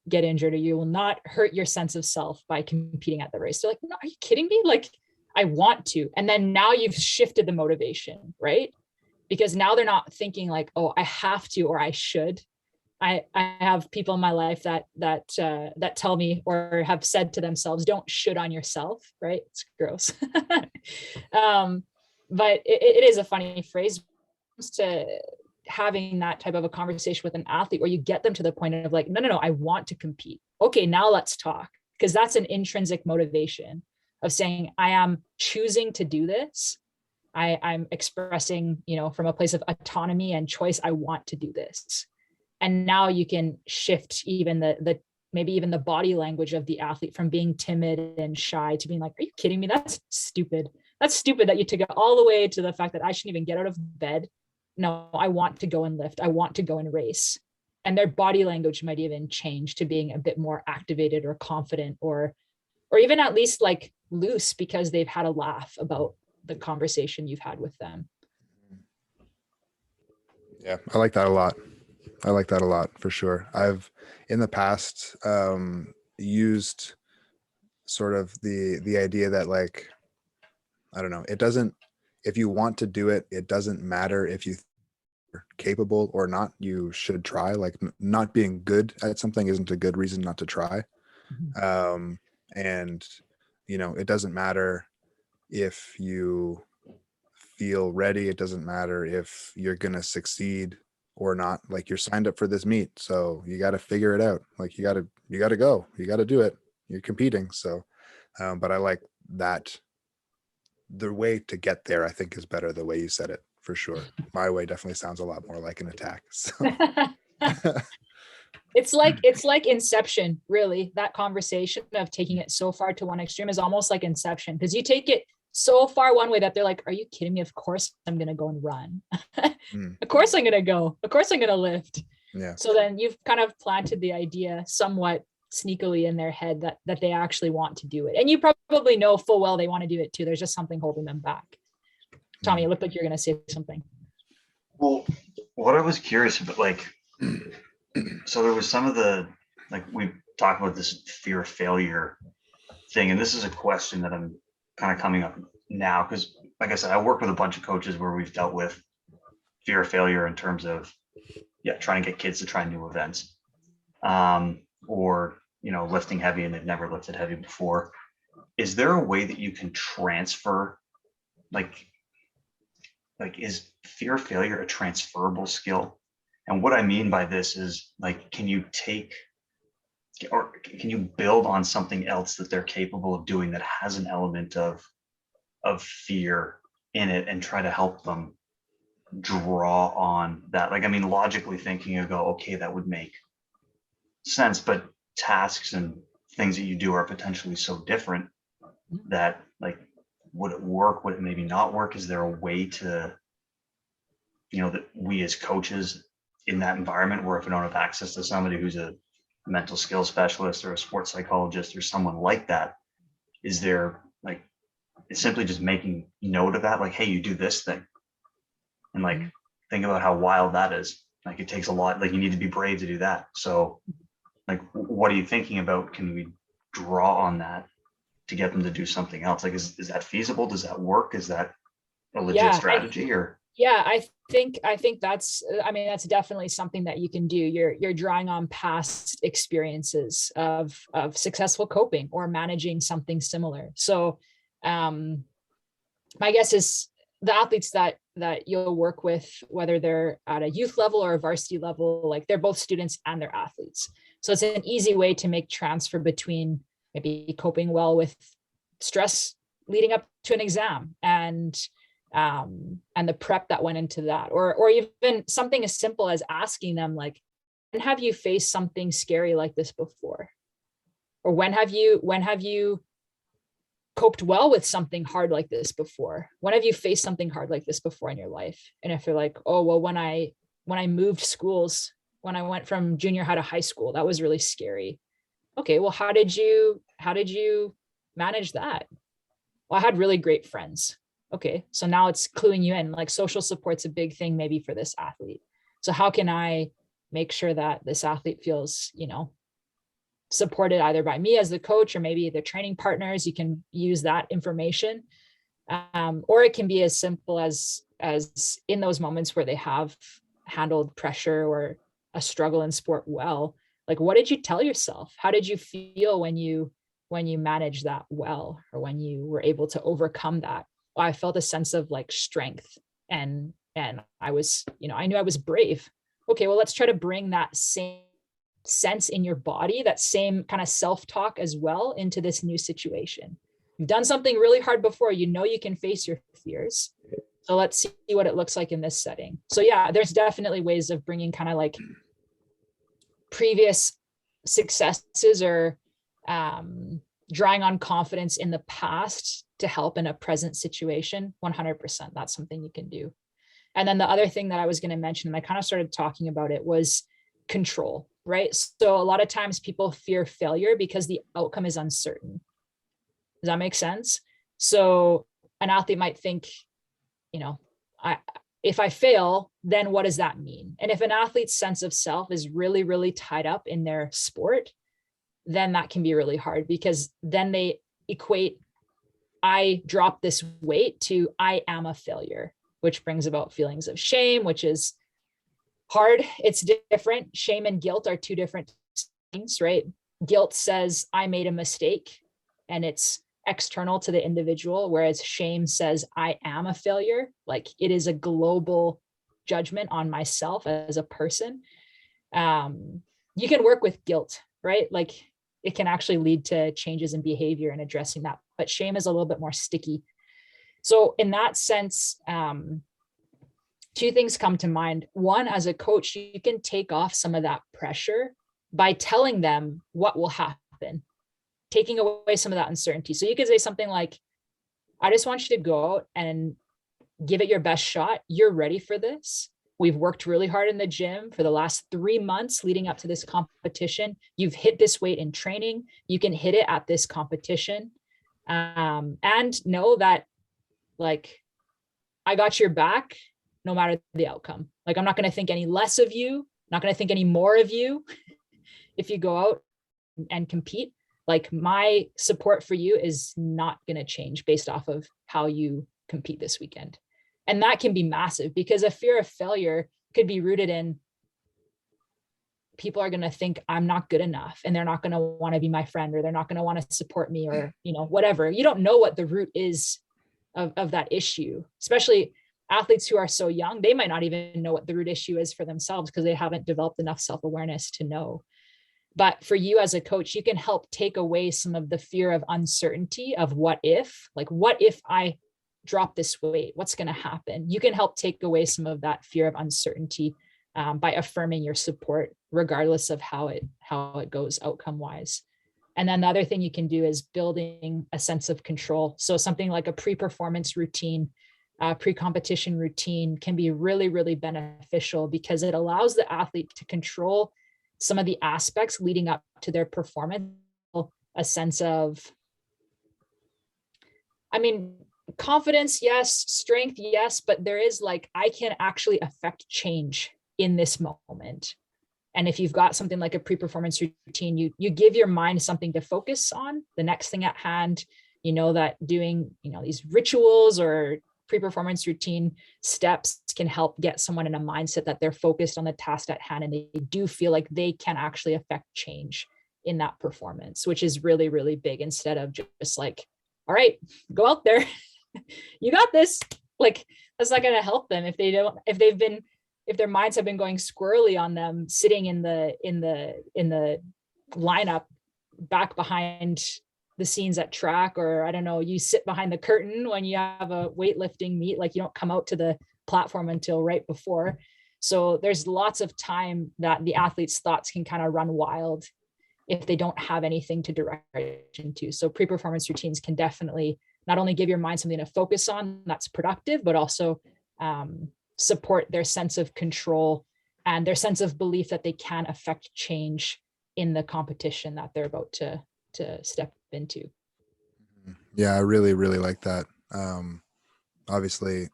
get injured, or you will not hurt your sense of self by competing at the race. They're like, no, are you kidding me? Like, I want to. And then now you've shifted the motivation, right? Because now they're not thinking like, oh, I have to, or I should. I have people in my life that tell me, or have said to themselves, don't should on yourself, right? It's gross. But it is a funny phrase to having that type of a conversation with an athlete, where you get them to the point of like, no, I want to compete. Okay, now let's talk. Because that's an intrinsic motivation of saying, I am choosing to do this. I'm expressing, from a place of autonomy and choice, I want to do this. And now you can shift even the maybe even the body language of the athlete from being timid and shy to being like, are you kidding me? That's stupid. That's stupid that you took it all the way to the fact that I shouldn't even get out of bed. No, I want to go and lift. I want to go and race. And their body language might even change to being a bit more activated or confident, or even at least like loose, because they've had a laugh about the conversation you've had with them. Yeah, I like that a lot. I like that a lot for sure. I've in the past used sort of the idea that, like, I don't know, it doesn't, if you want to do it, it doesn't matter if you are capable or not, you should try. Like, not being good at something isn't a good reason not to try. And it doesn't matter if you feel ready. It doesn't matter if you're going to succeed or not. Like, you're signed up for this meet, so you got to figure it out. Like, you got to go, you got to do it. You're competing. So, but I like that. The way to get there, I think, is better the way you said it, for sure. My way definitely sounds a lot more like an attack. So. It's like Inception, really. That conversation of taking it so far to one extreme is almost like Inception, because you take it so far one way that they're like, are you kidding me? Of course I'm going to go and run. Of course I'm going to go. Of course I'm going to lift. Yeah. So then you've kind of planted the idea somewhat sneakily in their head that they actually want to do it. And you probably know full well they want to do it too. There's just something holding them back. Tommy, it looked like you're going to say something. Well, what I was curious about, like, so there was some of the, like, we talked about this fear of failure thing, and this is a question that I'm kind of coming up now, because, like I said, I work with a bunch of coaches where we've dealt with fear of failure in terms of, trying to get kids to try new events, or lifting heavy and they've never lifted heavy before. Is there a way that you can transfer, like is fear of failure a transferable skill? And what I mean by this is, like, can you build on something else that they're capable of doing that has an element of fear in it, and try to help them draw on that? Like, I mean, logically thinking, you go, okay, that would make sense, but tasks and things that you do are potentially so different that, like, would it work? Would it maybe not work? Is there a way to, that we as coaches in that environment, where if we don't have access to somebody who's a mental skills specialist or a sports psychologist or someone like that, is there, like, it's simply just making note of that, like, hey, you do this thing, and, like, think about how wild that is. Like, it takes a lot, like, you need to be brave to do that. So, like, what are you thinking about? Can we draw on that to get them to do something else? Like, is that feasible? Does that work? Is that a legit strategy? I think that's definitely something that you can do. You're drawing on past experiences of successful coping or managing something similar. So my guess is the athletes that you'll work with, whether they're at a youth level or a varsity level, like, they're both students and they're athletes. So it's an easy way to make transfer between maybe coping well with stress leading up to an exam and the prep that went into that, or even something as simple as asking them, like, when have you faced something scary like this before? Or when have you coped well with something hard like this before? When have you faced something hard like this before in your life? And if you're like, oh, well, when I moved schools, when I went from junior high to high school, that was really scary. Okay, well, how did you manage that? Well, I had really great friends. Okay, so now it's cluing you in, like, social support's a big thing maybe for this athlete. So how can I make sure that this athlete feels, supported either by me as the coach or maybe the training partners? You can use that information. Or it can be as simple as in those moments where they have handled pressure or a struggle in sport well, like, what did you tell yourself? How did you feel when you managed that well, or when you were able to overcome that? Well, I felt a sense of like strength, and I was, I knew I was brave. Okay, well, let's try to bring that same sense in your body, that same kind of self-talk as well, into this new situation. You've done something really hard before, you can face your fears. So let's see what it looks like in this setting. So yeah, there's definitely ways of bringing kind of like previous successes or drawing on confidence in the past to help in a present situation. 100%, that's something you can do. And then the other thing that I was going to mention, and I kind of started talking about it, was control, right? So a lot of times people fear failure because the outcome is uncertain. Does that make sense? So an athlete might think, if I fail, then what does that mean? And if an athlete's sense of self is really, really tied up in their sport, then that can be really hard, because then they equate I dropped this weight to I am a failure, which brings about feelings of shame, which is hard. It's different. Shame and guilt are two different things, right? Guilt says I made a mistake and it's external to the individual, whereas shame says I am a failure. Like, it is a global judgment on myself as a person. You can work with guilt, right? Like, it can actually lead to changes in behavior and addressing that, but shame is a little bit more sticky. So in that sense, two things come to mind. One, as a coach, you can take off some of that pressure by telling them what will happen, taking away some of that uncertainty. So you could say something like, I just want you to go out and give it your best shot. You're ready for this. We've worked really hard in the gym for the last 3 months leading up to this competition. You've hit this weight in training. You can hit it at this competition. And know that, like, I got your back no matter the outcome. Like, I'm not going to think any less of you, not going to think any more of you if you go out and compete. Like, my support for you is not going to change based off of how you compete this weekend. And that can be massive, because a fear of failure could be rooted in people are going to think I'm not good enough, and they're not going to want to be my friend, or they're not going to want to support me, or, whatever. You don't know what the root is of that issue, especially athletes who are so young. They might not even know what the root issue is for themselves, because they haven't developed enough self-awareness to know. But for you as a coach, you can help take away some of the fear of uncertainty of what if I drop this weight, what's going to happen? You can help take away some of that fear of uncertainty by affirming your support, regardless of how it goes outcome wise. And then the other thing you can do is building a sense of control. So something like a pre-performance routine, pre-competition routine can be really, really beneficial, because it allows the athlete to control some of the aspects leading up to their performance. A sense of, confidence, yes, strength, yes, but there is like, I can actually affect change in this moment. And if you've got something like a pre-performance routine, you give your mind something to focus on, the next thing at hand. That doing, these rituals or pre-performance routine steps can help get someone in a mindset that they're focused on the task at hand, and they do feel like they can actually affect change in that performance, which is really, really big, instead of just like, all right, go out there. You got this. Like, that's not going to help them if their minds have been going squirrely on them, sitting in the lineup back behind the scenes at track, or I don't know, you sit behind the curtain when you have a weightlifting meet, like, you don't come out to the platform until right before. So there's lots of time that the athlete's thoughts can kind of run wild if they don't have anything to direct attention to. So pre-performance routines can definitely not only give your mind something to focus on that's productive, but also support their sense of control and their sense of belief that they can affect change in the competition that they're about to step into. Yeah, I really, really like that. Obviously,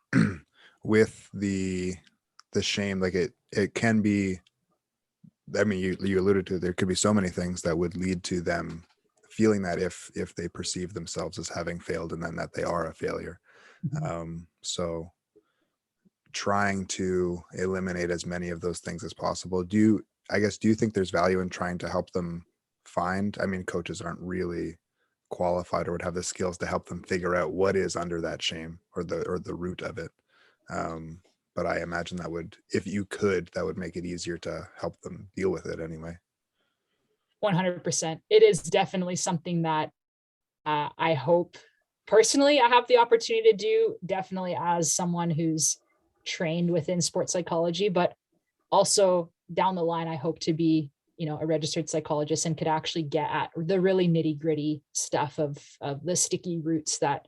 with the the shame, like it can be, I mean, you alluded to, there could be so many things that would lead to them feeling that if they perceive themselves as having failed, and then that they are a failure. So trying to eliminate as many of those things as possible. Do you think there's value in trying to help them find, I mean, coaches aren't really qualified or would have the skills to help them figure out what is under that shame, or the root of it. But I imagine that would, if you could, that would make it easier to help them deal with it anyway. 100%. It is definitely something that I hope personally I have the opportunity to do, definitely as someone who's trained within sports psychology, but also down the line, I hope to be, a registered psychologist and could actually get at the really nitty gritty stuff of the sticky roots that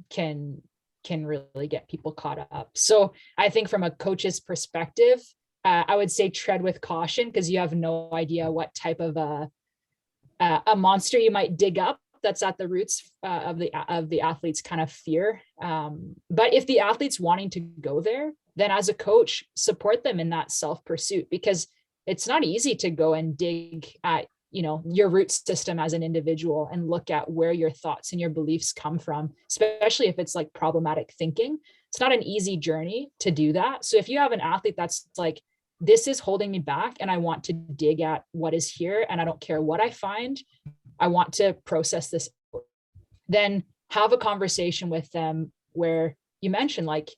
can really get people caught up. So I think from a coach's perspective, I would say tread with caution, because you have no idea what type of a monster you might dig up that's at the roots of the athlete's kind of fear. But if the athlete's wanting to go there, then as a coach, support them in that self-pursuit, because it's not easy to go and dig at, your root system as an individual and look at where your thoughts and your beliefs come from, especially if it's like problematic thinking. It's not an easy journey to do that. So if you have an athlete that's like, this is holding me back and I want to dig at what is here, and I don't care what I find, I want to process this, then have a conversation with them where you mention, like,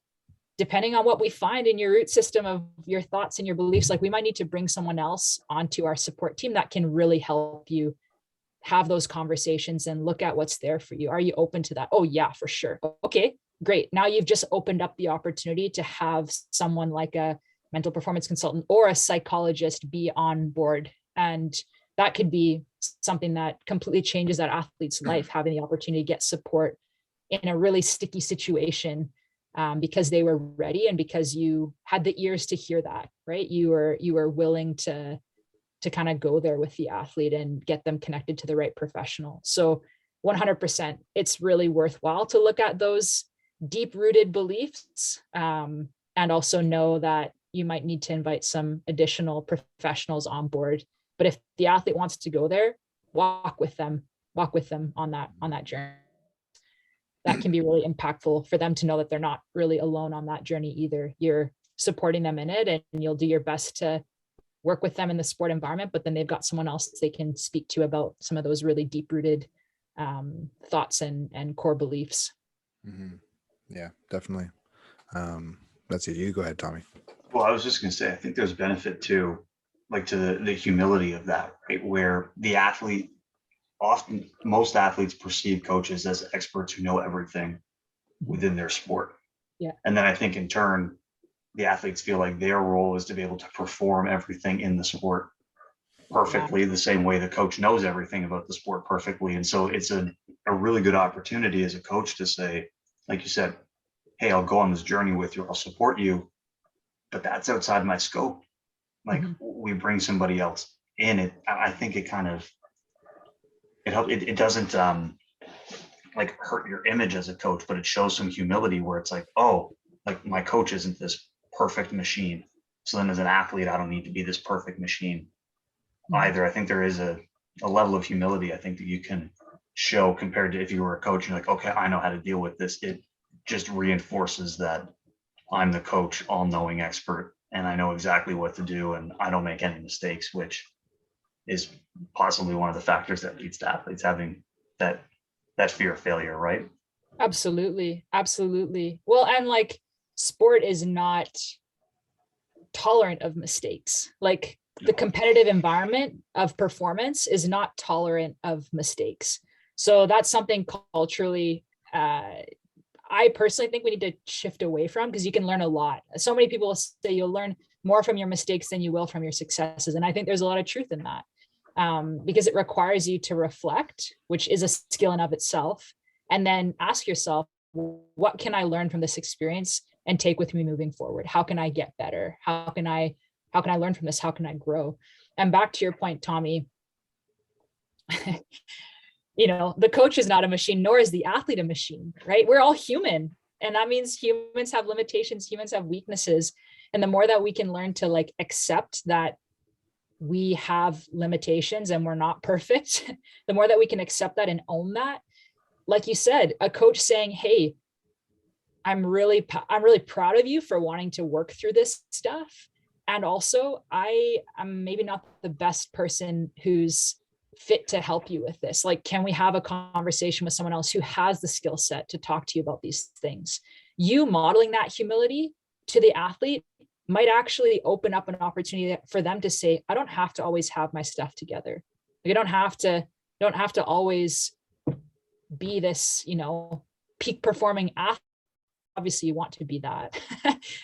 depending on what we find in your root system of your thoughts and your beliefs, like we might need to bring someone else onto our support team that can really help you have those conversations and look at what's there for you. Are you open to that? Oh yeah, for sure. Okay, great. Now you've just opened up the opportunity to have someone like a mental performance consultant or a psychologist be on board. And that could be something that completely changes that athlete's life, having the opportunity to get support in a really sticky situation, because they were ready and because you had the ears to hear that, right? You were willing to kind of go there with the athlete and get them connected to the right professional. So 100%, it's really worthwhile to look at those deep-rooted beliefs, and also know that you might need to invite some additional professionals on board. But if the athlete wants to go there, walk with them on that journey. That can be really impactful for them to know that they're not really alone on that journey either. You're supporting them in it, and you'll do your best to work with them in the sport environment, but then they've got someone else they can speak to about some of those really deep-rooted thoughts and core beliefs. Mm-hmm. Yeah, definitely. That's it. You go ahead, Tommy. Well, I was just going to say, I think there's benefit to the humility of that, right? Where the athlete, often most athletes perceive coaches as experts who know everything within their sport. Yeah. And then I think in turn, the athletes feel like their role is to be able to perform everything in the sport perfectly, the same way the coach knows everything about the sport perfectly. And so it's a really good opportunity as a coach to say, like you said, hey, I'll go on this journey with you, I'll support you, but that's outside my scope. Like, we bring somebody else in it. I think it kind of, it doesn't like hurt your image as a coach, but it shows some humility where it's like, oh, like my coach isn't this perfect machine. So then as an athlete, I don't need to be this perfect machine either. I think there is a level of humility, I think, that you can show compared to if you were a coach and you're like, okay, I know how to deal with this. It just reinforces that I'm the coach, all-knowing expert, and I know exactly what to do, and I don't make any mistakes, which is possibly one of the factors that leads to athletes having that fear of failure, right? Absolutely. Well, and like, sport is not tolerant of mistakes. Like, the competitive environment of performance is not tolerant of mistakes. So that's something culturally, I personally think we need to shift away from, because you can learn a lot. So many people say you'll learn more from your mistakes than you will from your successes. And I think there's a lot of truth in that, because it requires you to reflect, which is a skill in of itself, and then ask yourself, what can I learn from this experience and take with me moving forward? How can I get better? How can I learn from this? How can I grow? And back to your point, Tommy, the coach is not a machine, nor is the athlete a machine, right? We're all human. And that means humans have limitations, humans have weaknesses. And the more that we can learn to like accept that we have limitations and we're not perfect, the more that we can accept that and own that. Like you said, a coach saying, hey, I'm really proud of you for wanting to work through this stuff. And also, I'm maybe not the best person who's fit to help you with this. Like, can we have a conversation with someone else who has the skill set to talk to you about these things? You modeling that humility to the athlete might actually open up an opportunity for them to say, I don't have to always have my stuff together. Like, I don't have to always be this, peak performing athlete. Obviously you want to be that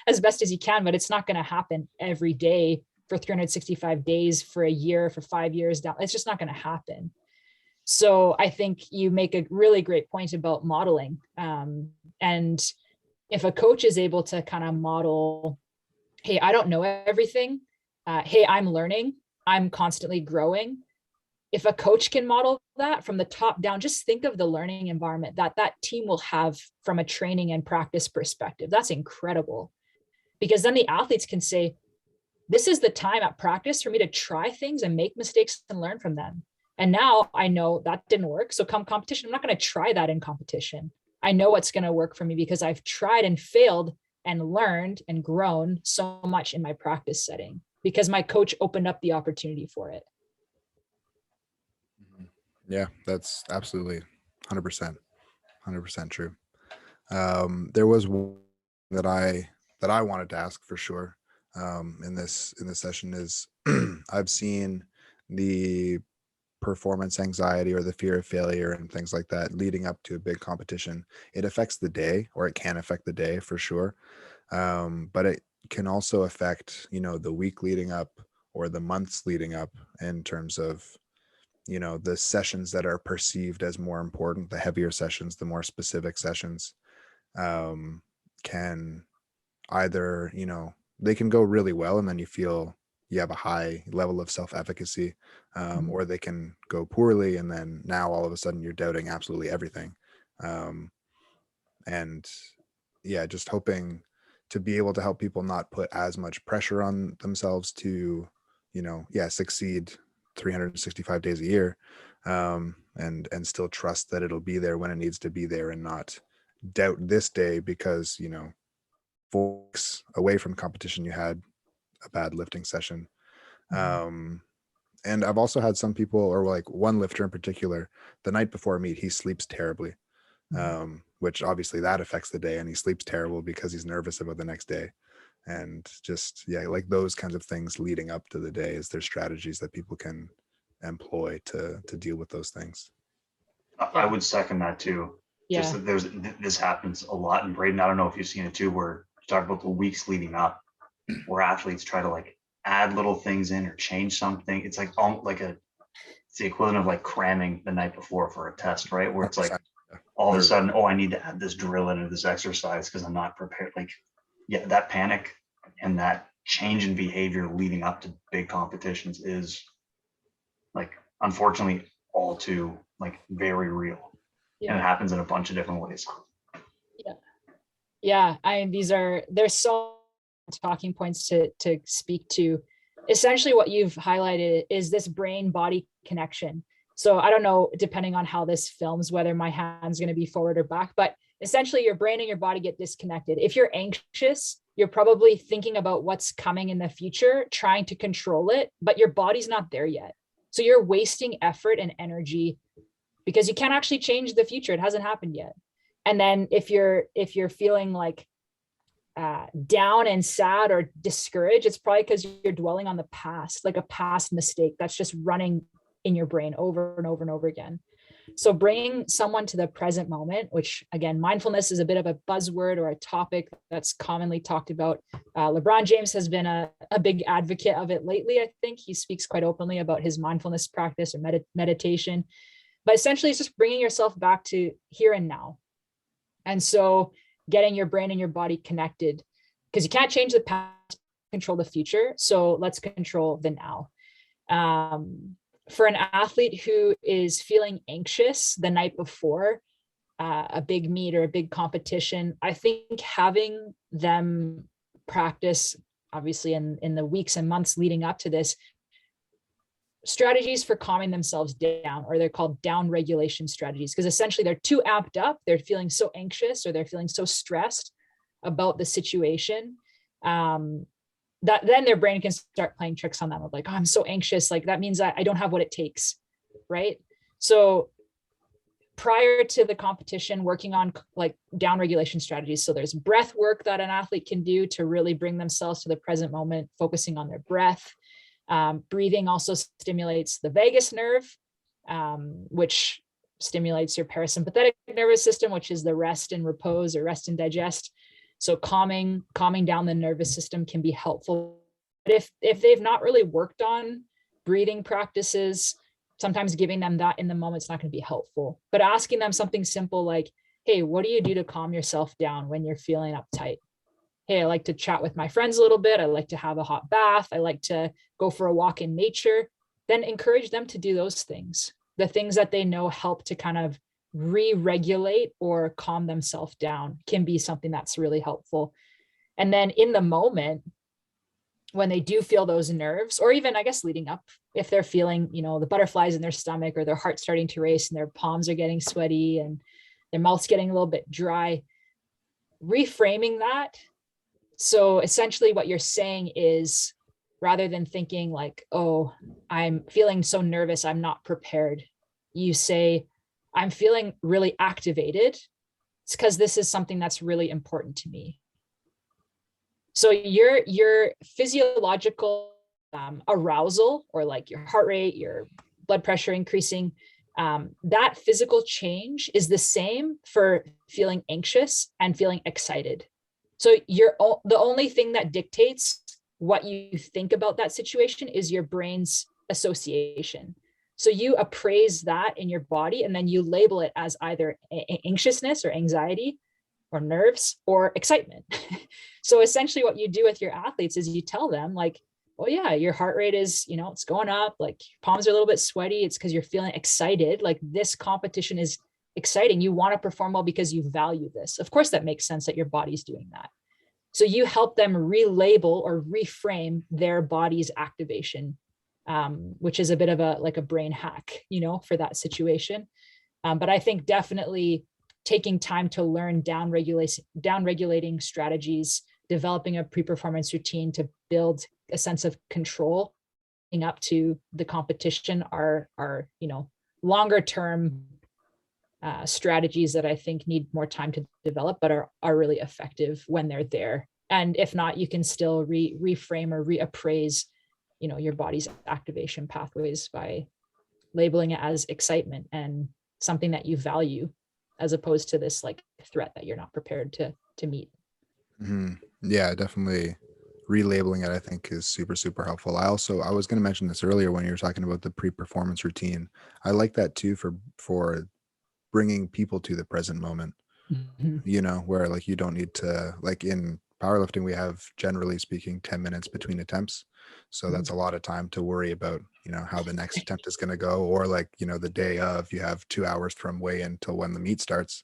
as best as you can, but it's not going to happen every day for 365 days for a year, for 5 years down. It's just not going to happen. So I think you make a really great point about modeling. And if a coach is able to kind of model, hey, I don't know everything. Hey, I'm learning. I'm constantly growing. If a coach can model that from the top down, just think of the learning environment that that team will have from a training and practice perspective. That's incredible. Because then the athletes can say, this is the time at practice for me to try things and make mistakes and learn from them. And now I know that didn't work. So come competition, I'm not going to try that in competition. I know what's going to work for me because I've tried and failed and learned and grown so much in my practice setting because my coach opened up the opportunity for it. Yeah, that's absolutely 100%, 100% true. There was one that I wanted to ask for sure in this session is I've seen the performance anxiety or the fear of failure and things like that leading up to a big competition. It affects the day, or it can affect the day for sure. But it can also affect, the week leading up or the months leading up in terms of, the sessions that are perceived as more important, the heavier sessions, the more specific sessions, can either, they can go really well and then you feel you have a high level of self-efficacy, or they can go poorly and then now all of a sudden you're doubting absolutely everything. And yeah, just hoping to be able to help people not put as much pressure on themselves to, succeed 365 days a year, and still trust that it'll be there when it needs to be there and not doubt this day because, 4 weeks away from competition, you had a bad lifting session. And I've also had some people, or like one lifter in particular, the night before a meet, he sleeps terribly, which obviously that affects the day, and he sleeps terrible because he's nervous about the next day. And just, yeah, like those kinds of things leading up to the day, is there strategies that people can employ to deal with those things? I would second that too. Yeah. Just that this happens a lot. And Braden, I don't know if you've seen it too, where you talk about the weeks leading up, where athletes try to like add little things in or change something. It's like it's the equivalent of like cramming the night before for a test, right? Where it's like all of a sudden, oh, I need to add this drill into this exercise because I'm not prepared. Like, yeah, that panic and that change in behavior leading up to big competitions is like, unfortunately, all too like very real. And it happens in a bunch of different ways. Yeah. There's so many talking points to speak to. Essentially what you've highlighted is this brain body connection. So I don't know, depending on how this films, whether my hand's going to be forward or back, but essentially your brain and your body get disconnected. If you're anxious, you're probably thinking about what's coming in the future, trying to control it, but your body's not there yet. So you're wasting effort and energy because you can't actually change the future. It hasn't happened yet. And then if you're feeling like down and sad or discouraged, it's probably because you're dwelling on the past, like a past mistake that's just running in your brain over and over and over again. So bringing someone to the present moment, which again, mindfulness is a bit of a buzzword or a topic that's commonly talked about. LeBron James has been a big advocate of it lately. I think he speaks quite openly about his mindfulness practice or meditation, but essentially it's just bringing yourself back to here and now. And so getting your brain and your body connected, because you can't change the past, control the future. So let's control the now. For an athlete who is feeling anxious the night before, a big meet or a big competition, I think having them practice, obviously in the weeks and months leading up to this, strategies for calming themselves down, or they're called down regulation strategies, because essentially they're too amped up, they're feeling so anxious, or they're feeling so stressed about the situation, that then their brain can start playing tricks on them of like, oh, I'm so anxious, like that means I don't have what it takes, right? So prior to the competition, working on like down regulation strategies. So there's breath work that an athlete can do to really bring themselves to the present moment, focusing on their breath. Breathing also stimulates the vagus nerve, which stimulates your parasympathetic nervous system, which is the rest and repose or rest and digest. So calming down the nervous system can be helpful. But if they've not really worked on breathing practices, sometimes giving them that in the moment is not going to be helpful. But asking them something simple like, hey, what do you do to calm yourself down when you're feeling uptight? Hey, I like to chat with my friends a little bit. I like to have a hot bath. I like to go for a walk in nature. Then encourage them to do those things. The things that they know help to kind of re-regulate or calm themselves down can be something that's really helpful. And then in the moment, when they do feel those nerves, or even I guess leading up, if they're feeling, the butterflies in their stomach or their heart starting to race and their palms are getting sweaty and their mouth's getting a little bit dry, reframing that. So essentially what you're saying is, rather than thinking like, oh, I'm feeling so nervous, I'm not prepared, you say, I'm feeling really activated. It's because this is something that's really important to me. So your physiological arousal, or like your heart rate, your blood pressure increasing, that physical change is the same for feeling anxious and feeling excited. So the only thing that dictates what you think about that situation is your brain's association. So you appraise that in your body, and then you label it as either anxiousness or anxiety or nerves or excitement. So essentially what you do with your athletes is you tell them like, oh yeah, your heart rate is, it's going up, like your palms are a little bit sweaty. It's because you're feeling excited. Like this competition is exciting. You want to perform well because you value this. Of course, that makes sense that your body's doing that. So you help them relabel or reframe their body's activation, which is a bit of a brain hack, for that situation. But I think definitely taking time to learn down regulating strategies, developing a pre-performance routine to build a sense of control up to the competition are longer term strategies that I think need more time to develop, but are really effective when they're there. And if not, you can still reframe or reappraise, your body's activation pathways by labeling it as excitement and something that you value, as opposed to this like threat that you're not prepared to meet. Mm-hmm. Yeah, definitely. Relabeling it, I think, is super, super helpful. I was going to mention this earlier when you were talking about the pre-performance routine. I like that too for bringing people to the present moment. Mm-hmm. Where like you don't need to, like in powerlifting, we have, generally speaking, 10 minutes between attempts. So that's a lot of time to worry about, how the next attempt is going to go, or like, the day of, you have 2 hours from weigh in till when the meet starts.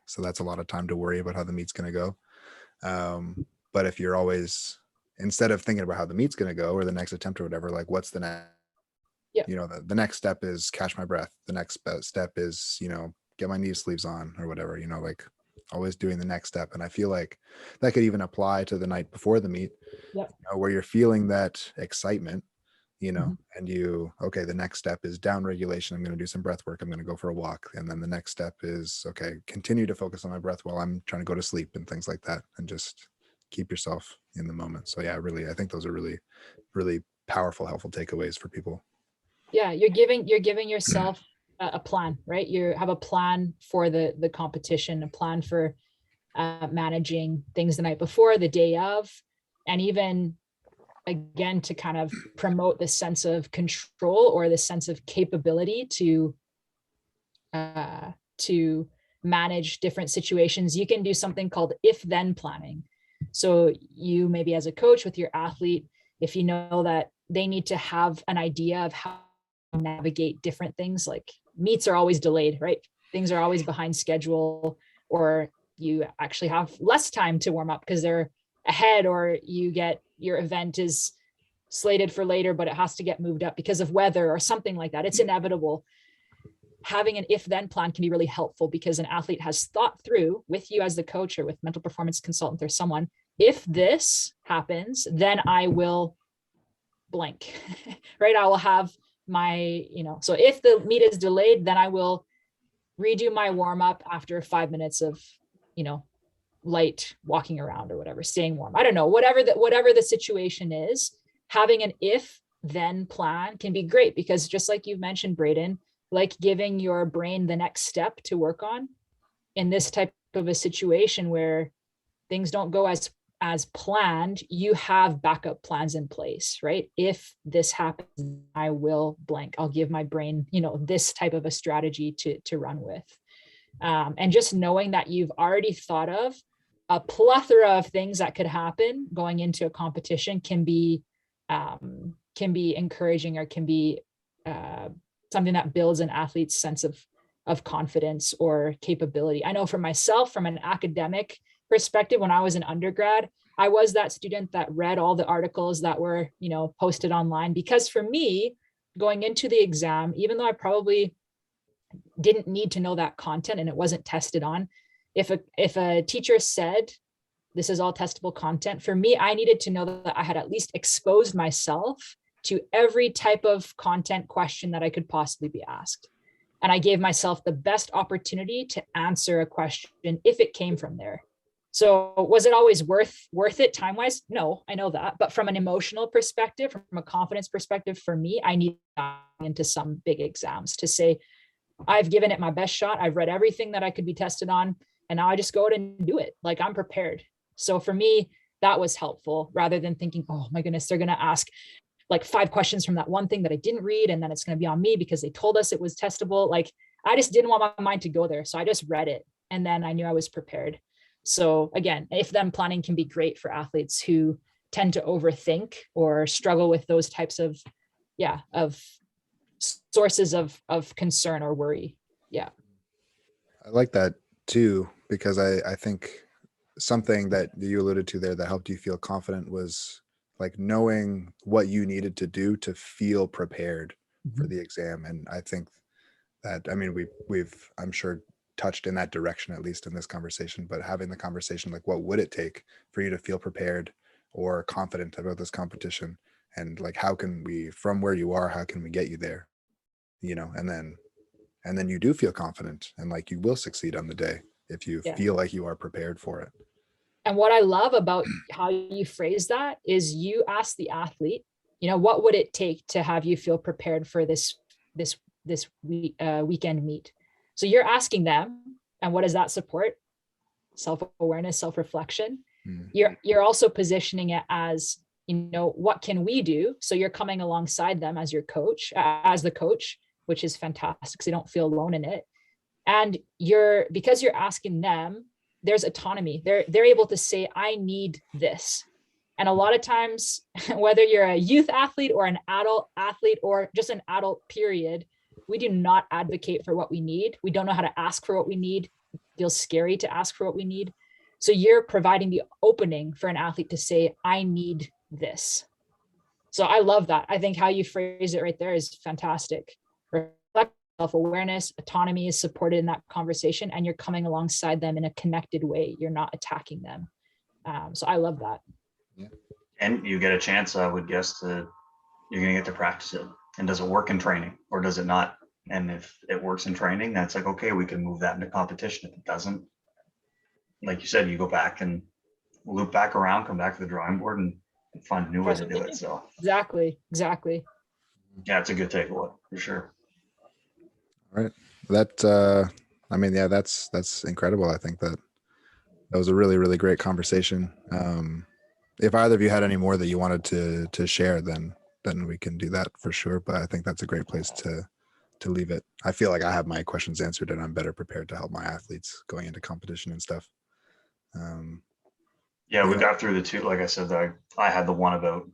So that's a lot of time to worry about how the meet's going to go. But if you're always, instead of thinking about how the meet's going to go or the next attempt or whatever, like what's the next, the next step is catch my breath. The next step is, get my knee sleeves on or whatever, like always doing the next step. And I feel like that could even apply to the night before the meet, where you're feeling that excitement, Mm-hmm. and the next step is down regulation. I'm going to do some breath work. I'm going to go for a walk. And then the next step is, okay, continue to focus on my breath while I'm trying to go to sleep and things like that. And just keep yourself in the moment. So yeah, really, I think those are really, really powerful, helpful takeaways for people. Yeah, you're giving yourself a plan, right? You have a plan for the competition, a plan for managing things the night before, the day of, and even again to kind of promote this sense of control or the sense of capability to manage different situations. You can do something called if-then planning. So you maybe as a coach with your athlete, if you know that they need to have an idea of how to navigate different things, like meets are always delayed, right? things are always behind schedule, or you actually have less time to warm up because they're ahead, or you get your event is slated for later, but it has to get moved up because of weather or something like that. It's inevitable. Having an if-then plan can be really helpful because an athlete has thought through with you as the coach or with mental performance consultant or someone, if this happens, then I will blank, right? I will have my, so if the meet is delayed, then I will redo my warm up after 5 minutes of, light walking around or whatever, staying warm. I don't know, whatever the situation is, having an if then plan can be great, because just like you mentioned, Braden, like giving your brain the next step to work on in this type of a situation where things don't go as planned, you have backup plans in place, right? If this happens, I will blank. I'll give my brain, this type of a strategy to run with. And just knowing that you've already thought of a plethora of things that could happen going into a competition can be encouraging, or can be something that builds an athlete's sense of confidence or capability. I know for myself, from an academic perspective, when I was an undergrad, I was that student that read all the articles that were, posted online, because for me, going into the exam, even though I probably didn't need to know that content and it wasn't tested on, if a teacher said this is all testable content, for me, I needed to know that I had at least exposed myself to every type of content question that I could possibly be asked. And I gave myself the best opportunity to answer a question if it came from there. So was it always worth it time-wise? No, I know that. But from an emotional perspective, from a confidence perspective, for me, I need into some big exams to say, I've given it my best shot. I've read everything that I could be tested on, and now I just go out and do it. Like, I'm prepared. So for me, that was helpful, rather than thinking, oh my goodness, they're going to ask like 5 questions from that one thing that I didn't read, and then it's going to be on me because they told us it was testable. Like, I just didn't want my mind to go there. So I just read it, and then I knew I was prepared. So again, if then planning can be great for athletes who tend to overthink or struggle with those types of sources of concern or worry. Yeah. I like that too, because I think something that you alluded to there that helped you feel confident was like knowing what you needed to do to feel prepared for the exam. And I think that, I mean, we've I'm sure touched in that direction, at least in this conversation, but having the conversation, like, what would it take for you to feel prepared or confident about this competition? And like, how can we, from where you are, how can we get you there? And then you do feel confident, and like you will succeed on the day if you feel like you are prepared for it. And what I love about how you phrase that is you ask the athlete, what would it take to have you feel prepared for this weekend meet? So you're asking them, and what does that support? Self-awareness, self-reflection. You're also positioning it as, what can we do? So you're coming alongside them as your coach, as the coach, which is fantastic, so you don't feel alone in it. And because you're asking them, there's autonomy. They're able to say, I need this. And a lot of times, whether you're a youth athlete or an adult athlete or just an adult period, we do not advocate for what we need. We don't know how to ask for what we need. It feels scary to ask for what we need. So you're providing the opening for an athlete to say, I need this. So I love that. I think how you phrase it right there is fantastic. Self-awareness, autonomy is supported in that conversation, and you're coming alongside them in a connected way. You're not attacking them. So I love that. Yeah. And you get a chance, I would guess, you're going to get to practice it. And does it work in training or does it not? And if it works in training, that's like, okay, we can move that into competition. If it doesn't, like you said, you go back and loop back around, come back to the drawing board and find a new way to do it. So exactly. Yeah, it's a good takeaway for sure. All right. That that's incredible. I think that was a really, really great conversation. If either of you had any more that you wanted to share, then we can do that for sure. But I think that's a great place to leave it. I feel like I have my questions answered, and I'm better prepared to help my athletes going into competition and stuff. Yeah, we got through the two. Like I said, I had the one about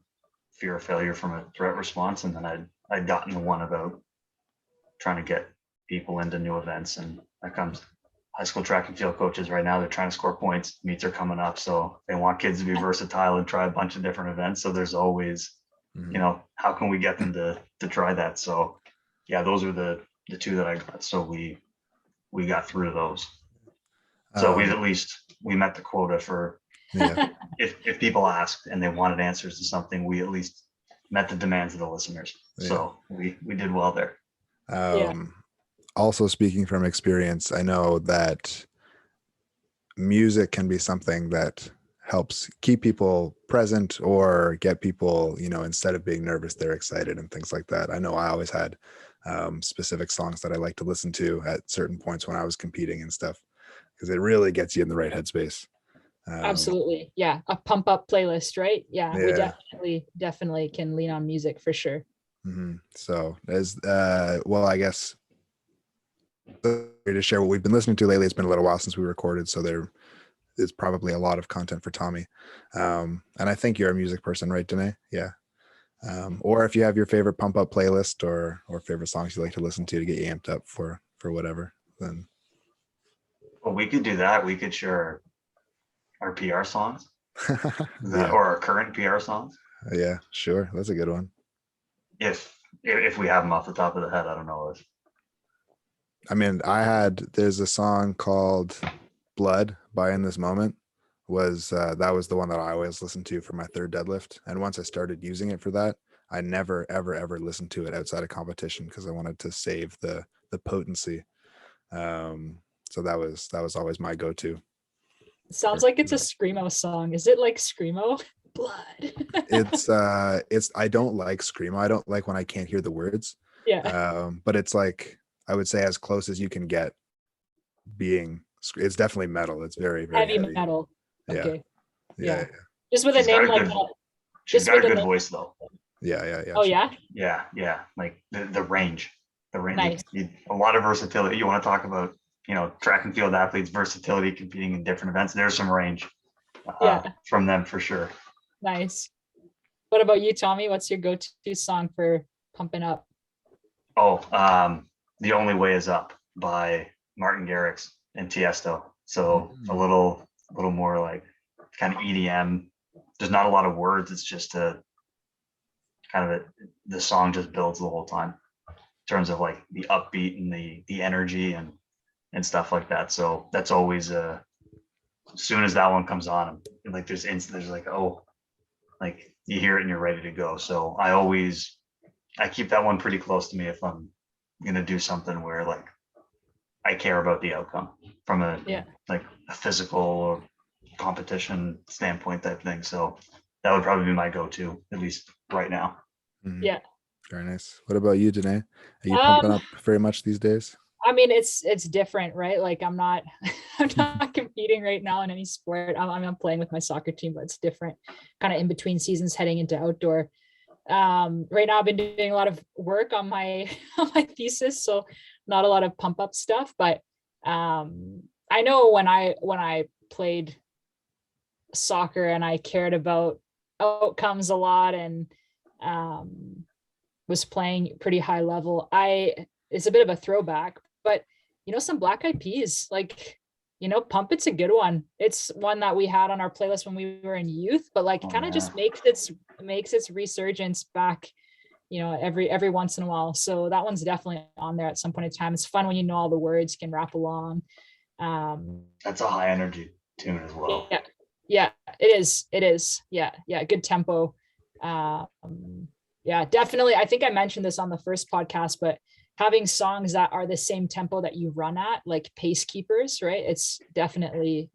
fear of failure from a threat response, and then I'd gotten the one about trying to get people into new events, and that comes high school track and field coaches right now. They're trying to score points. Meets are coming up, so they want kids to be versatile and try a bunch of different events. So there's always, how can we get them to try that? So yeah, those are the two that I got. So we got through those. So we met the quota for if people asked and they wanted answers to something, we at least met the demands of the listeners. So we did well there. Also, speaking from experience, I know that music can be something that helps keep people present or get people, instead of being nervous, they're excited and things like that. I know I always had specific songs that I like to listen to at certain points when I was competing and stuff, because it really gets you in the right headspace. Absolutely. Yeah. A pump up playlist, right? Yeah. We definitely can lean on music for sure. So as I guess to share what we've been listening to lately. It's been a little while since we recorded, so there is probably a lot of content for Tommy. And I think you're a music person, right, Danae? Yeah. Or if you have your favorite pump up playlist or favorite songs you like to listen to get you amped up for whatever, then. Well, we could do that. We could share our PR songs or our current PR songs. Yeah, sure. That's a good one. If we have them off the top of the head, I don't know. There's a song called Blood by In This Moment that was the one that I always listened to for my third deadlift. And once I started using it for that, I never, ever, ever listened to it outside of competition because I wanted to save the potency. So that was always my go-to. It sounds like it's a Screamo song. Is it like Screamo? Blood. It's I don't like Screamo. I don't like when I can't hear the words. Yeah. But it's like, I would say as close as you can get being, it's definitely metal. It's very, very heavy metal. Okay. Yeah. Just with a name like that. She's got a good voice though. Yeah. Oh yeah? Yeah. Like the range. Nice. A lot of versatility. You want to talk about, track and field athletes, versatility, competing in different events. There's some range from them for sure. Nice. What about you, Tommy? What's your go-to song for pumping up? The Only Way Is Up by Martin Garrix and Tiesto. So a little more like kind of EDM. There's not a lot of words. It's just the song just builds the whole time in terms of like the upbeat and the energy and stuff like that. So that's always as soon as that one comes on, like there's like, oh, like you hear it and you're ready to go. So I keep that one pretty close to me if I'm going to do something where like I care about the outcome from a physical or competition standpoint type thing. So that would probably be my go-to, at least right now. Mm-hmm. Yeah. Very nice. What about you, Danae? Are you pumping up very much these days? It's different, right? Like I'm not competing right now in any sport. I'm playing with my soccer team, but it's different, kind of in between seasons heading into outdoor. Right now I've been doing a lot of work on my thesis, so not a lot of pump up stuff, but I know when I played soccer and I cared about outcomes a lot and was playing pretty high level, it's a bit of a throwback, but some Black Eyed Peas, like Pump It's a good one. It's one that we had on our playlist when we were in youth, but like just makes its resurgence back, every once in a while. So that one's definitely on there at some point in time. It's fun when you know all the words, you can rap along. That's a high energy tune as well. Yeah, it is. Yeah, good tempo. Yeah, definitely. I think I mentioned this on the first podcast, but having songs that are the same tempo that you run at, like pace keepers, right? It's definitely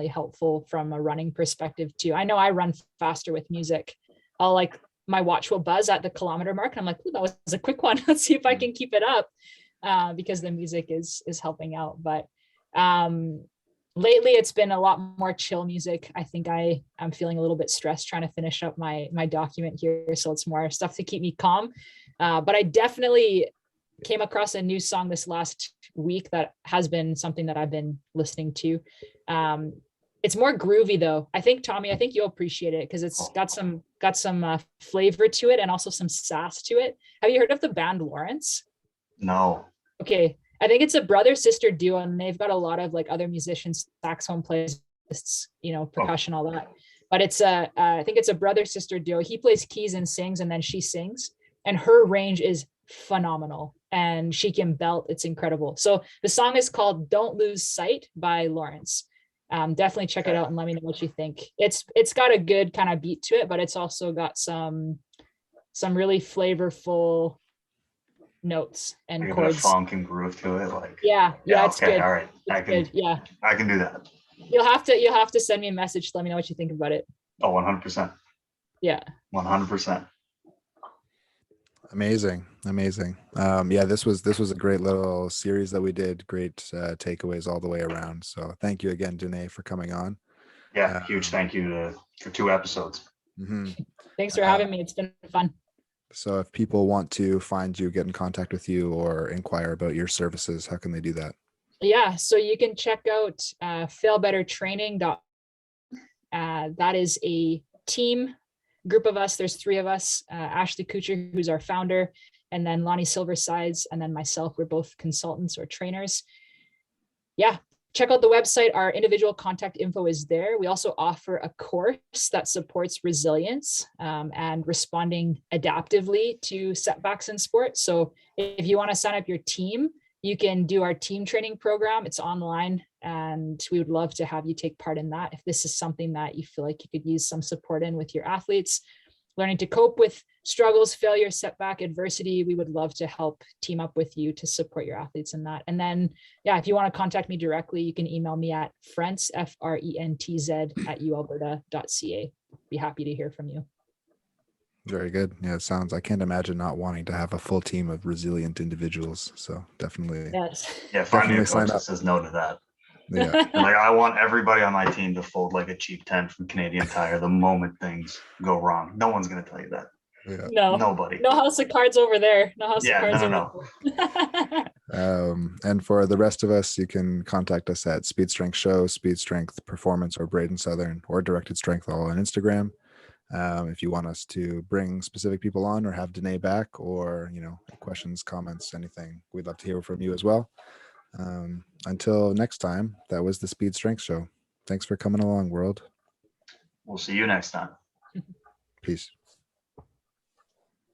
helpful from a running perspective too. I know I run faster with music. I'll like my watch will buzz at the kilometer mark and I'm like, ooh, that was a quick one. Let's see if I can keep it up because the music is helping out. But lately it's been a lot more chill music. I think I'm feeling a little bit stressed trying to finish up my document here. So it's more stuff to keep me calm. But I definitely came across a new song this last week that has been something that I've been listening to. It's more groovy though. I think Tommy, you'll appreciate it because it's got some flavor to it and also some sass to it. Have you heard of the band Lawrence? No. Okay. I think it's a brother sister duo, and they've got a lot of like other musicians, saxophone players, percussion, all that. But it's I think it's a brother sister duo. He plays keys and sings, and then she sings, and her range is phenomenal, and she can belt. It's incredible. So the song is called "Don't Lose Sight" by Lawrence. Definitely check it out and let me know what you think. It's got a good kind of beat to it, but it's also got some really flavorful notes and Like a bit of chords. funk and groove to it. Like Yeah, it's okay, good. all right. Yeah. I can do that. You'll have to send me a message to let me know what you think about it. Oh, 100%. Yeah. 100%. Amazing. Yeah, this was a great little series that we did. Great takeaways all the way around. So thank you again, Danae, for coming on. Yeah, huge thank you for 2 episodes. Thanks for having me. It's been fun. So if people want to find you, get in contact with you, or inquire about your services, how can they do that? Yeah, so you can check out failbettertraining. That is a team group of us. There's 3 of us, Ashley Kucher, who's our founder, and then Lonnie Silversides, and then myself. We're both consultants or trainers. Yeah, check out the website. Our individual contact info is there. We also offer a course that supports resilience and responding adaptively to setbacks in sports. So if you want to sign up your team, you can do our team training program. It's online, and we would love to have you take part in that. If this is something that you feel like you could use some support in with your athletes, learning to cope with struggles, failure, setback, adversity, we would love to help team up with you to support your athletes in that. And then, yeah, if you want to contact me directly, you can email me at Frentz, Frentz @ualberta.ca. Be happy to hear from you. Very good. Yeah, it sounds, I can't imagine not wanting to have a full team of resilient individuals. So definitely. Yes. Yeah, find me a Definitely coach sign that up. says no to that. Yeah. And like, I want everybody on my team to fold like a cheap tent from Canadian Tire the moment things go wrong. No one's gonna tell you that. Yeah. No. Nobody. No house of cards over there. No house of cards no. And for the rest of us, you can contact us at Speed Strength Show, Speed Strength Performance, or Braden Southern, or Directed Strength, all on Instagram. If you want us to bring specific people on or have Danae back, or questions, comments, anything, we'd love to hear from you as well. Until next time, that was the Speed Strength Show. Thanks for coming along, world. We'll see you next time. Peace.